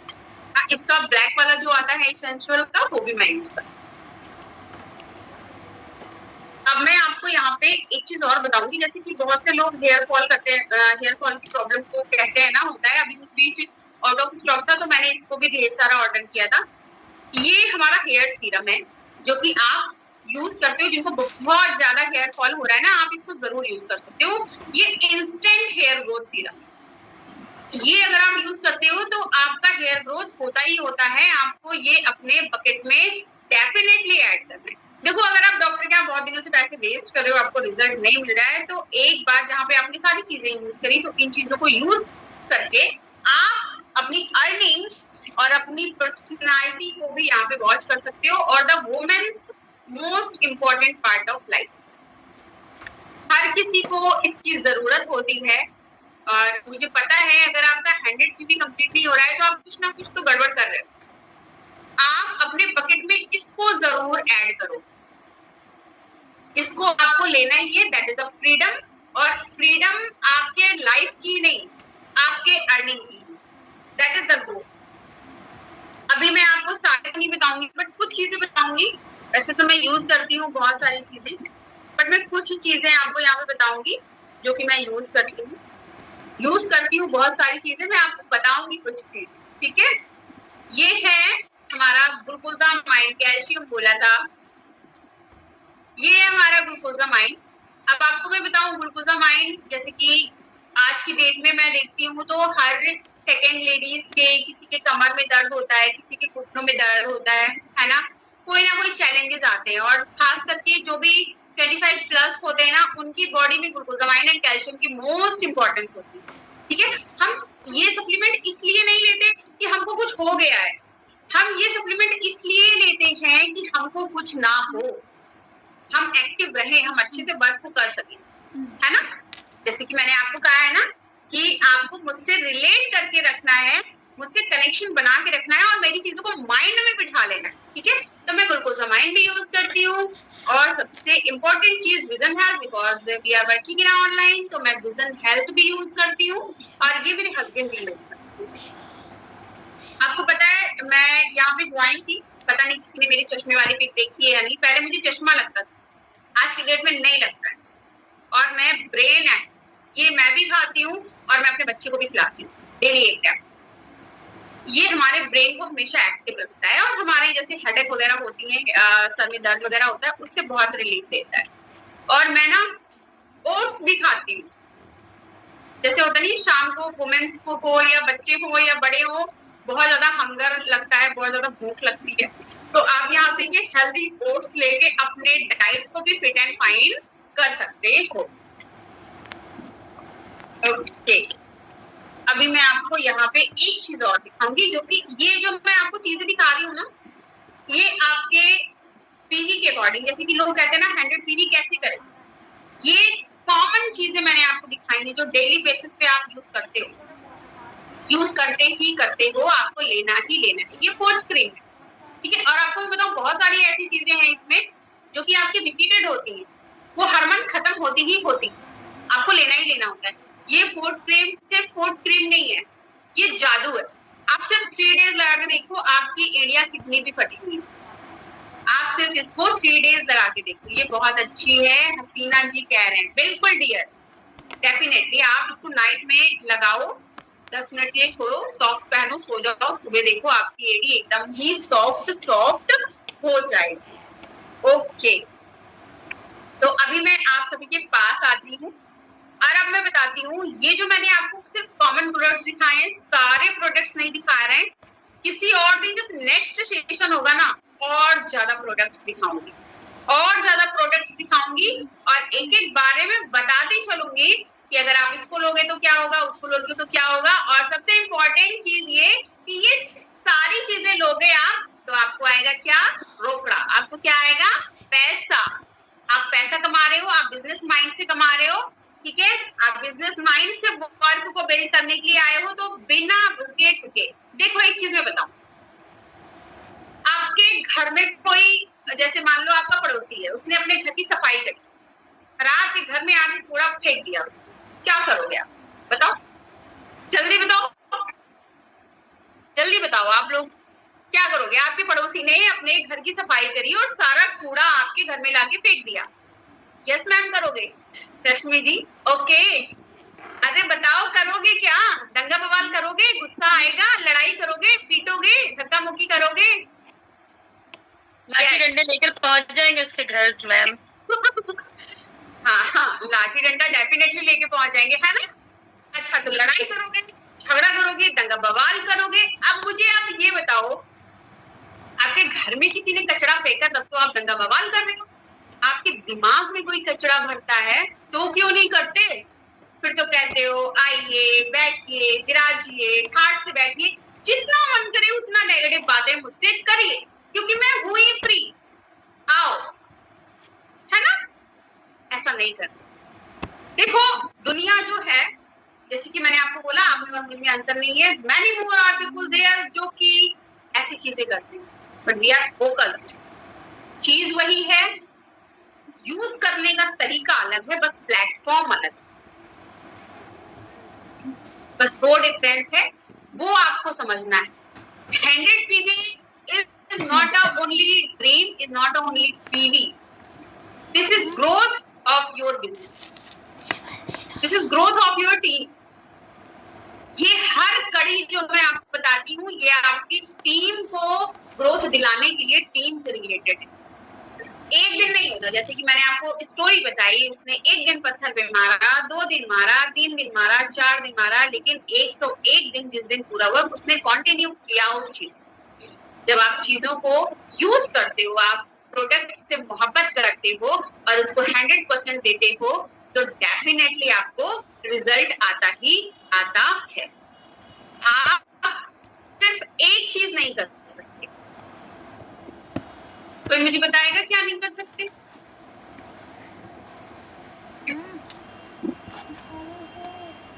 Speaker 2: इसका ब्लैक वाला जो आता है एसेंशियल का, वो भी मैं यूज करती हूँ। अब मैं आपको यहाँ पे एक चीज और बताऊंगी, जैसे कि बहुत से लोग हेयर फॉल करते हैं, हेयर फॉल की प्रॉब्लम को कहते हैं ना, होता है। अभी उस बीच आउट ऑफ स्टॉक था तो मैंने इसको भी ढेर सारा ऑर्डर किया था। ये हमारा हेयर सीरम है जो कि आप यूज करते हो, जिनको बहुत ज्यादा हेयर फॉल हो रहा है ना, आप इसको जरूर यूज कर सकते हो। ये इंस्टेंट हेयर ग्रोथ सीरम, ये अगर आप यूज करते हो तो आपका हेयर ग्रोथ होता ही होता है। आपको ये अपने बकेट में डेफिनेटली ऐड करना है। देखो अगर आप डॉक्टर के यहाँ बहुत दिनों से पैसे वेस्ट कर रहे हो, आपको रिजल्ट नहीं मिल रहा है, तो एक बार जहाँ पे आपने सारी चीजें यूज करी, तो इन चीजों को यूज करके आप अपनी अर्निंग और अपनी पर्सनालिटी को भी यहाँ पे वॉच कर सकते हो। और the women's most important part of life, हर किसी को इसकी जरूरत होती है। और मुझे पता है अगर आपका 100 पीवी कंप्लीट नहीं हो रहा है तो आप कुछ ना कुछ तो गड़बड़ कर रहे हो। आप अपने बकेट में इसको जरूर ऐड करो, इसको आपको लेना ही है। दैट इज अ फ्रीडम, और फ्रीडम आपके लाइफ की नहीं, आपके अर्निंग की, दैट इज द ग्रोथ। अभी मैं आपको सारे नहीं बताऊंगी, बट कुछ चीजें बताऊंगी। वैसे तो मैं यूज करती हूँ बहुत सारी चीजें, बट मैं कुछ ही चीजें आपको यहाँ पे बताऊंगी जो कि मैं यूज करती हूँ बहुत सारी चीजें मैं आपको बताऊंगी कुछ चीज, ठीक है। ये है हमारा ग्लूकोजामाइन, कैल्शियम बोला था, ये है हमारा ग्लूकोजामाइन। अब आपको मैं बताऊं ग्लूकोजामाइन, जैसे कि आज की डेट में मैं देखती हूँ तो हर सेकेंड लेडीज के, किसी के कमर में दर्द होता है, किसी के घुटनों में दर्द होता है ना, कोई ना कोई चैलेंजेस आते हैं। और खास करके जो भी 25 प्लस होते हैं ना, उनकी बॉडी में ग्लूकोजामाइन एंड कैल्शियम की मोस्ट इंपॉर्टेंस होती है, ठीक है। हम ये सप्लीमेंट इसलिए नहीं लेते कि हमको कुछ हो गया है, हम ये सप्लीमेंट इसलिए लेते हैं कि हमको कुछ ना हो, हम एक्टिव रहे, हम अच्छे से वर्क कर सकें, है ना। जैसे कि मैंने आपको कहा है ना कि आपको मुझसे रिलेट करके रखना है, मुझसे कनेक्शन बना के रखना है और मेरी चीजों को माइंड में बिठा लेना है, ठीक है। तो मैं ग्लूकोजामाइन भी यूज करती हूँ। और सबसे इम्पोर्टेंट चीज vision health, because we are working in online, तो मैं विजन हेल्थ भी यूज करती हूँ और ये मेरे हस्बैंड भी यूज करते हैं। आपको पता है मैं यहाँ पे ज्वाइन थी, पता नहीं किसी ने मेरी चश्मे वाली पिक देखी है या नहीं। पहले मुझे चश्मा लगता था, आज की डेट में नहीं लगता है। और मैं ब्रेन है, ये मैं भी खाती हूँ और मैं अपने बच्चे को भी खिलाती हूँ डेली एक टाइम। ये हमारे ब्रेन को हमेशा एक्टिव रखता है और हमारे जैसे हेडेक वगैरह होती है, सर में दर्द वगैरह होता है, उससे बहुत रिलीफ देता है। और मैं ना ओट्स भी खाती हूँ, जैसे होता नहीं शाम को वुमेन्स को हो या बच्चे हो या बड़े हो, बहुत ज्यादा हंगर लगता है, बहुत ज्यादा भूख लगती है, तो आप यहाँ से ये हेल्दी ओट्स लेके अपने डाइट को भी फिट एंड फाइन कर सकते हो। ओके, अभी मैं आपको यहाँ पे एक चीज और दिखाऊंगी, जो कि ये जो मैं आपको चीजें दिखा रही हूँ ना, ये आपके पीवी के अकॉर्डिंग, जैसे कि लोग कहते हैं ना 100 पीवी कैसे करें, ये कॉमन चीजें मैंने आपको दिखाई है जो डेली बेसिस पे आप यूज करते हो, यूज करते हो, आपको लेना ही लेना है। ये फोर्थ क्रीम है, ठीक है। और आपको मैं बताऊं बहुत सारी ऐसी चीजें हैं इसमें जो कि आपकी रिपीटेड होती हैं, वो हर मंथ खत्म होती ही होती, आपको लेना ही लेना होता है। ये फोर्थ क्रीम सिर्फ फोर्थ क्रीम नहीं है, ये जादू है। आप सिर्फ 3 डेज लगा के देखो आपकी एड़ियां कितनी भी फटी हुई, आप सिर्फ इसको 3 डेज लगा के देखो, ये बहुत अच्छी है। हसीना जी कह रहे हैं, बिल्कुल डियर, डेफिनेटली आप इसको नाइट में लगाओ, 10 मिनट के लिए छोड़ो, सॉक्स पहनो, सो जाओ, सुबह देखो आपकी एडी एकदम ही सॉफ्ट सॉफ्ट हो जाएगी। ओके, तो अभी मैं आप सभी के पास आती हूँ और अब मैं बताती हूँ, ये जो मैंने आपको सिर्फ कॉमन प्रोडक्ट्स दिखाए हैं, सारे प्रोडक्ट्स नहीं दिखा रहे हैं। किसी और दिन जब नेक्स्ट सेशन होगा ना, और ज्यादा प्रोडक्ट्स दिखाऊंगी, और ज्यादा प्रोडक्ट्स दिखाऊंगी और एक एक बारे में बताती चलूंगी कि अगर आप इसको लोगे तो क्या होगा, उसको लोगे तो क्या होगा। और सबसे इम्पोर्टेंट चीज ये कि ये सारी चीजें लोगे आप तो आपको आएगा क्या, रोकड़ा। आपको क्या आएगा, पैसा। आप पैसा कमा रहे हो, आप बिजनेस माइंड से कमा रहे हो, ठीक है। आप बिजनेस माइंड से वर्क को बिल्ड करने के लिए आए हो, तो बिना रुके टुके देखो, एक चीज मैं बताऊं, आपके घर में कोई, जैसे मान लो आपका पड़ोसी है, उसने अपने घर की सफाई करी, रात के घर में आके कूड़ा फेंक दिया उसने, क्या करोगे आप, बताओ, जल्दी बताओ, जल्दी बताओ आप लोग क्या करोगे। आपके पड़ोसी ने अपने घर की सफाई करी और सारा कूड़ा आपके घर में लाके फेंक दिया, यस मैम करोगे, रश्मि जी ओके। अरे बताओ करोगे क्या, दंगा बवाल करोगे, गुस्सा आएगा, लड़ाई करोगे, पीटोगे, धक्का मुक्की करोगे,
Speaker 1: लाठी डंडे लेकर पहुंच जाएंगे उसके घर मैम।
Speaker 2: हाँ, लाठी डंडा डेफिनेटली लेके पहुंच जाएंगे, है ना। अच्छा, तो लड़ाई करोगे, झगड़ा करोगे, दंगा बवाल करोगे। अब मुझे आप ये बताओ, आपके घर में किसी ने कचरा फेंका तब तो आप दंगा बवाल कर रहे हो, आपके दिमाग में कोई कचरा भरता है तो क्यों नहीं करते, फिर तो कहते हो आइए बैठिए विराजिए, ठाट से बैठिए, जितना मन करे उतना नेगेटिव बातें मुझसे करिए, क्योंकि मैं हूं ही फ्री, आओ, है ना। ऐसा नहीं करते। देखो दुनिया जो है, जैसे कि मैंने आपको बोला, आप में और मुझ में अंतर नहीं है। Many more are people there जो कि ऐसी चीजें करते हैं, बट वी आर फोकस्ड। चीज वही है, यूज करने का तरीका अलग है, बस प्लेटफॉर्म अलग है, बस 2 डिफरेंस है, वो आपको समझना है। 100 PV is not a only dream, is not a only PV. This is growth of your business. This is growth of your team. ये हर कड़ी जो मैं आपको बताती हूँ, ये आपकी टीम को ग्रोथ दिलाने के लिए टीम से रिलेटेड है। एक दिन नहीं होता, जैसे कि मैंने आपको स्टोरी बताई, उसने 1 दिन पत्थर पे मारा, 2 दिन मारा, 3 दिन मारा, 4 दिन मारा, लेकिन 101 दिन जिस दिन पूरा हुआ उसने कंटिन्यू किया उस चीज। जब आप चीजों को यूज करते हो, आप प्रोडक्ट से मोहब्बत करते हो और उसको 100% देते हो, तो डेफिनेटली आपको रिजल्ट आता ही आता है। आप सिर्फ एक चीज नहीं कर सकते। कोई मुझे बताएगा क्या नहीं कर सकते?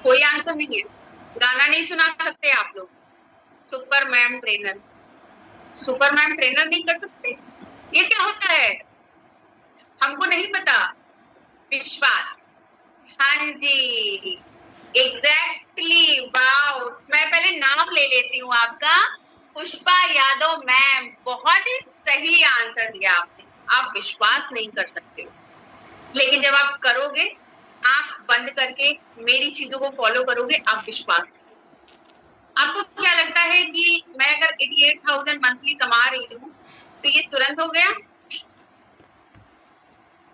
Speaker 2: कोई आंसर नहीं है। गाना नहीं सुना सकते आप लोग, सुपरमैन ट्रेनर, सुपरमैन ट्रेनर नहीं कर सकते, ये क्या होता है? हमको नहीं पता। विश्वास, हाँ जी एग्जैक्टली, वाओ। मैं पहले नाम ले लेती हूँ आपका, पुष्पा यादव मैम, बहुत ही सही आंसर दिया आपने। आप विश्वास नहीं कर सकते हो, लेकिन जब आप करोगे, आंख बंद करके मेरी चीजों को फॉलो करोगे, आप विश्वास करोगे। आपको क्या लगता है कि मैं अगर 88,000 मंथली कमा रही हूँ तो ये तुरंत हो गया?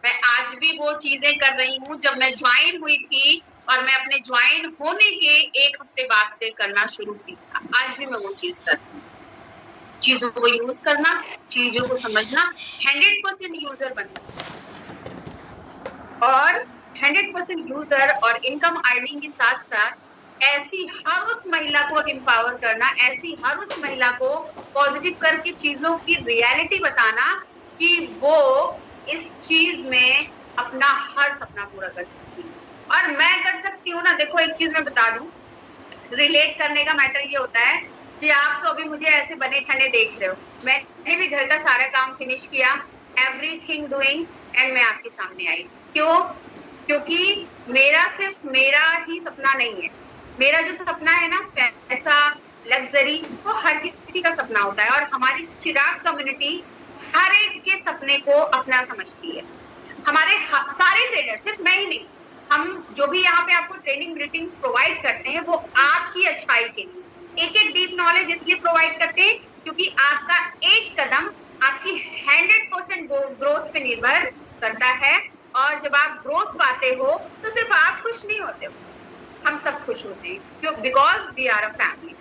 Speaker 2: मैं आज भी वो चीजें कर रही हूँ जब मैं ज्वाइन हुई थी, और मैं अपने ज्वाइन होने के 1 हफ्ते बाद से करना शुरू किया। आज भी मैं वो चीज कर रही हूँ, चीजों को यूज करना, चीजों को समझना, 100% यूजर बनना, और 100% यूजर और इनकम अर्निंग के साथ साथ ऐसी हर उस महिला को एम्पावर करना, ऐसी हर उस महिला को पॉजिटिव करके चीजों की रियलिटी बताना कि वो इस चीज में अपना हर सपना पूरा कर सकती है। और मैं कर सकती हूँ ना। देखो एक चीज मैं बता दूं, रिलेट करने का मैटर ये होता है कि आप तो अभी मुझे ऐसे बने ठंडे देख रहे हो, मैंने भी घर का सारा काम फिनिश किया, एवरीथिंग डूइंग, एंड मैं आपके सामने आई। क्यों? क्योंकि मेरा सिर्फ मेरा ही सपना नहीं है। मेरा जो सपना है ना, पैसा, लग्जरी, वो हर किसी का सपना होता है। और हमारी चिराग कम्युनिटी हर एक के सपने को अपना समझती है। हमारे सारे ट्रेनर, सिर्फ मैं ही नहीं, हम जो भी यहाँ पे आपको ट्रेनिंग ग्रीटिंग्स प्रोवाइड करते हैं वो आपकी अच्छाई के लिए, एक एक डीप नॉलेज इसलिए प्रोवाइड करते हैं क्योंकि आपका एक कदम आपकी 100% ग्रोथ पे निर्भर करता है। और जब आप ग्रोथ पाते हो तो सिर्फ आप खुश नहीं होते हो, हम सब खुश होते हैं, क्यों? Because we are a family.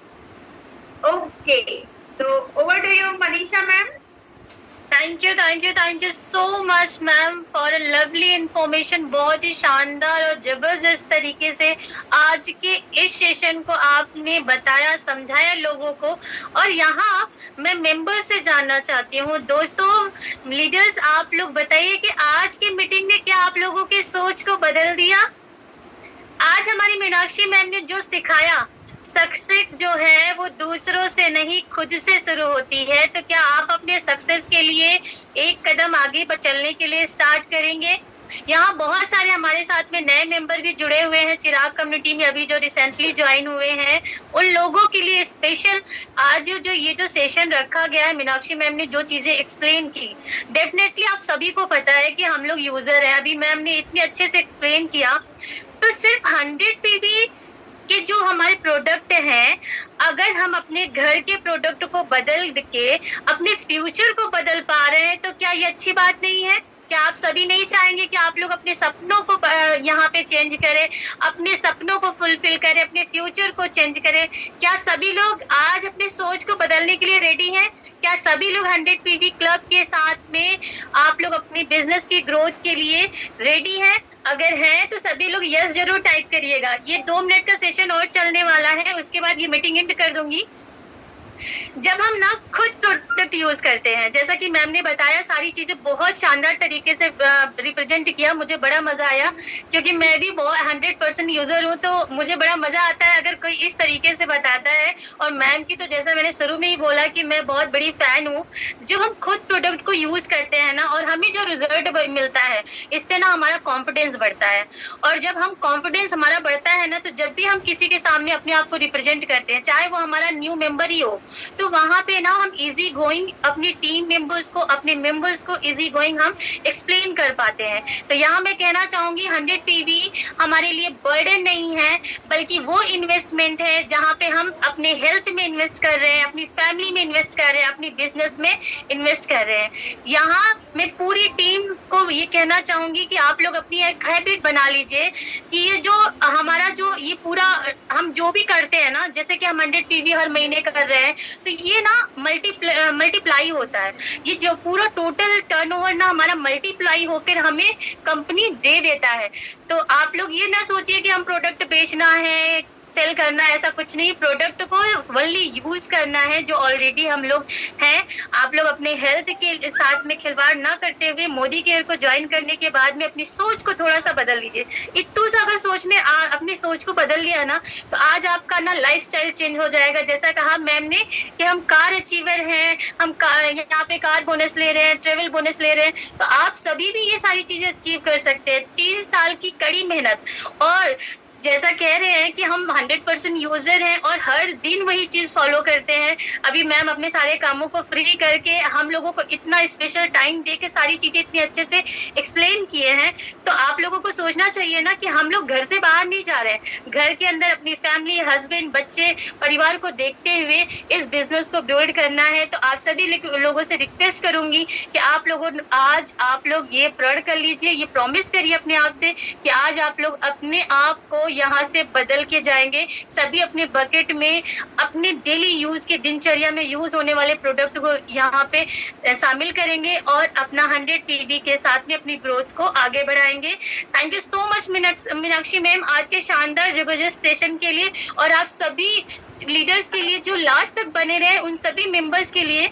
Speaker 2: Okay, तो over to you Manisha ma'am.
Speaker 1: Thank you so much ma'am for a lovely information. बहुत ही शानदार और जबरदस्त तरीके से आज के इस सेशन को आपने बताया, समझाया लोगों को। और यहाँ मैं मेंबर से जानना चाहती हूँ, दोस्तों लीडर्स, आप लोग बताइए कि आज की मीटिंग ने क्या आप लोगों की सोच को बदल दिया? आज हमारी मीनाक्षी मैम ने जो सिखाया, सक्सेस जो है वो दूसरों से नहीं खुद से शुरू होती है। तो क्या आप अपने सक्सेस के लिए एक कदम आगे पर चलने के लिए स्टार्ट करेंगे? यहाँ बहुत सारे हमारे साथ में नए मेंबर भी जुड़े हुए हैं चिराग कम्युनिटी में, अभी जो रिसेंटली ज्वाइन हुए हैं, उन लोगों के लिए स्पेशल आज जो ये जो सेशन रखा गया है, मीनाक्षी मैम ने जो चीजें एक्सप्लेन की, डेफिनेटली आप सभी को पता है कि हम लोग यूजर है। अभी मैम ने इतने अच्छे से एक्सप्लेन किया, तो सिर्फ 100 पीवी कि जो हमारे प्रोडक्ट हैं, अगर हम अपने घर के प्रोडक्ट को बदल के अपने फ्यूचर को बदल पा रहे हैं, तो क्या ये अच्छी बात नहीं है? क्या आप सभी नहीं चाहेंगे कि आप लोग अपने सपनों को यहाँ पे चेंज करें, अपने सपनों को फुलफिल करें, अपने फ्यूचर को चेंज करें? क्या सभी लोग आज अपने सोच को बदलने के लिए रेडी हैं? क्या सभी लोग 100 पीवी क्लब के साथ में आप लोग अपनी बिजनेस की ग्रोथ के लिए रेडी हैं? अगर है तो सभी लोग यस जरूर टाइप करिएगा। ये 2 मिनट का सेशन और चलने वाला है, उसके बाद ये मीटिंग एंड कर दूंगी। जब हम ना खुद प्रोडक्ट यूज करते हैं, जैसा कि मैम ने बताया, सारी चीजें बहुत शानदार तरीके से रिप्रेजेंट किया, मुझे बड़ा मजा आया, क्योंकि मैं भी 100% यूजर हूँ, तो मुझे बड़ा मजा आता है अगर कोई इस तरीके से बताता है। और मैम की तो जैसा मैंने शुरू में ही बोला कि मैं बहुत बड़ी फैन हूँ। जब हम खुद प्रोडक्ट को यूज करते हैं ना, और हमें जो रिजल्ट मिलता है, इससे ना हमारा कॉन्फिडेंस बढ़ता है। और जब हम कॉन्फिडेंस हमारा बढ़ता है ना, तो जब भी हम किसी के सामने अपने आप को रिप्रेजेंट करते हैं, चाहे वो हमारा न्यू मेंबर ही हो, तो वहां पे ना हम इजी गोइंग अपनी टीम मेंबर्स को, अपने मेंबर्स को इजी गोइंग हम एक्सप्लेन कर पाते हैं। तो यहाँ मैं कहना चाहूंगी 100 पीवी हमारे लिए बर्डन नहीं है, बल्कि वो इन्वेस्टमेंट है जहाँ पे हम अपने हेल्थ में इन्वेस्ट कर रहे हैं, अपनी फैमिली में इन्वेस्ट कर रहे हैं, अपनी बिजनेस में इन्वेस्ट कर रहे हैं। यहाँ मैं पूरी टीम को ये कहना चाहूंगी कि आप लोग अपनी एक हैबिट बना लीजिए कि ये जो हमारा जो ये पूरा हम जो भी करते हैं ना, जैसे कि हम 100 पीवी हर महीने कर रहे हैं, तो ये ना मल्टीप्लाई होता है। ये जो पूरा टोटल टर्नओवर ना हमारा मल्टीप्लाई होकर हमें कंपनी दे देता है। तो आप लोग ये ना सोचिए कि हम प्रोडक्ट बेचना है, सेल करना है, ऐसा कुछ नहीं। प्रोडक्ट को ओनली यूज करना है जो ऑलरेडी हम लोग हैं। आप लोग अपने हेल्थ के साथ में खिलवाड़ ना करते हुए मोदी केयर को ज्वाइन करने के बाद में अपनी सोच को थोड़ा सा बदल लीजिए। इतू सा अगर सोच में अपनी सोच को बदल लिया ना, तो आज आपका ना लाइफस्टाइल चेंज हो जाएगा। जैसा कहा मैम ने कि हम कार अचीवर हैं, हम यहाँ पे कार बोनस ले रहे हैं, ट्रेवल बोनस ले रहे हैं, तो आप सभी भी ये सारी चीजें अचीव कर सकते हैं। 3 साल की कड़ी मेहनत, और जैसा कह रहे हैं कि हम 100% यूजर हैं और हर दिन वही चीज फॉलो करते हैं। अभी मैम अपने सारे कामों को फ्री करके हम लोगों को इतना स्पेशल टाइम दे के सारी चीजें इतनी अच्छे से एक्सप्लेन किए हैं। तो आप लोगों को सोचना चाहिए ना कि हम लोग घर से बाहर नहीं जा रहे हैं, घर के अंदर अपनी फैमिली, हस्बैंड, बच्चे, परिवार को देखते हुए इस बिजनेस को बिल्ड करना है। तो आप सभी लोगों से रिक्वेस्ट करूंगी कि आप लोगों आज आप लोग ये प्रण कर लीजिए, ये प्रॉमिस करिए अपने आप से कि आज आप लोग अपने आप को यहाँ से बदल के जाएंगे। सभी अपने बकेट में अपने डेली यूज के दिनचर्या में यूज होने वाले प्रोडक्ट को यहाँ पे शामिल करेंगे और अपना 100 पीवी के साथ में अपनी ग्रोथ को आगे बढ़ाएंगे। Thank you so much Meenakshi ma'am आज के शानदार जबरदस्त सेशन के लिए, और आप सभी लीडर्स के लिए जो लास्ट तक बने रहे, उन सभी मेंबर्स के लिए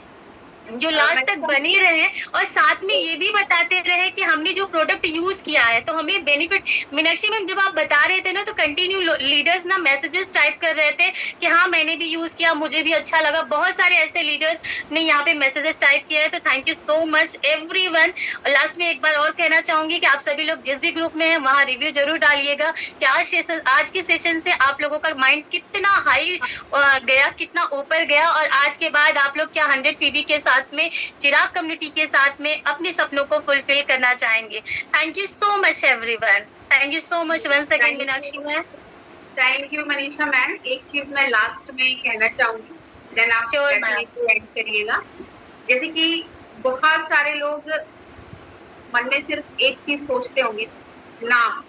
Speaker 1: जो लास्ट तक बने रहे, और साथ में ये भी बताते रहे कि हमने जो प्रोडक्ट यूज किया है तो हमें बेनिफिट। मीनाक्षी मैम जब आप बता रहे थे ना, तो कंटिन्यू लीडर्स ना मैसेजेस टाइप कर रहे थे कि हाँ मैंने भी यूज किया, मुझे भी अच्छा लगा। बहुत सारे ऐसे लीडर्स ने यहाँ पे मैसेजेस टाइप किए हैं, तो thank you so much everyone. और लास्ट में एक बार और कहना चाहूंगी कि आप सभी लोग जिस भी ग्रुप में हैं वहाँ रिव्यू जरूर डालिएगा कि आज के सेशन से आप लोगों का माइंड कितना हाई गया, कितना ऊपर गया, और आज के बाद आप लोग क्या 100 पीवी के साथ साथ में, चिराग कम्युनिटी के साथ में अपने सपनों को फुलफिल करना चाहेंगे। Thank you so much everyone, thank you so much once again Meenakshi ma'am.
Speaker 2: Thank you Manisha ma'am. एक चीज मैं लास्ट में कहना चाहूंगी, देन आप एंड करिएगा। जैसे कि बहुत सारे लोग मन में सिर्फ एक चीज सोचते होंगे, नाम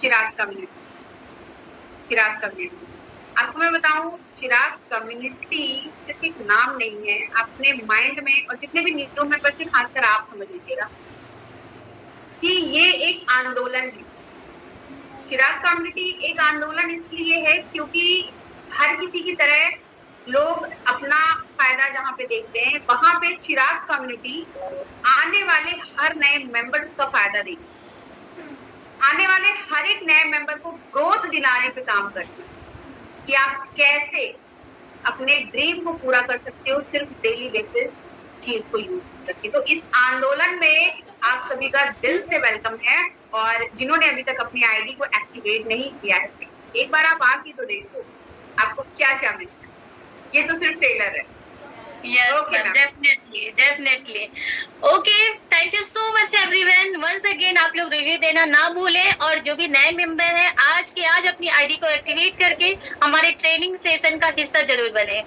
Speaker 2: चिराग कम्युनिटी, चिराग कम्युनिटी। आपको मैं बताऊं, चिराग कम्युनिटी सिर्फ एक नाम नहीं है। अपने माइंड में, और जितने भी न्यू मेंबर्स हैं, खासकर आप समझ लीजिएगा कि ये एक आंदोलन है। चिराग कम्युनिटी एक आंदोलन इसलिए है क्योंकि हर किसी की तरह लोग अपना फायदा जहाँ पे देखते हैं, वहां पे चिराग कम्युनिटी आने वाले हर नए मेंबर्स का फायदा देगी। आने वाले हर एक नए मेंबर को ग्रोथ दिलाने पे काम करती है कि आप कैसे अपने ड्रीम को पूरा कर सकते हो सिर्फ डेली बेसिस चीज को यूज करके। तो इस आंदोलन में आप सभी का दिल से वेलकम है, और जिन्होंने अभी तक अपनी आईडी को एक्टिवेट नहीं किया है, एक बार आप आके तो देखो आपको क्या क्या मिलता है। ये तो सिर्फ ट्रेलर है।
Speaker 1: Yes, definitely, definitely. Okay, thank you so much everyone. Once again आप लोग रिव्यू देना ना भूलें, और जो भी नए मेंबर हैं आज के आज अपनी आईडी को एक्टिवेट करके हमारे ट्रेनिंग सेशन का हिस्सा जरूर बने।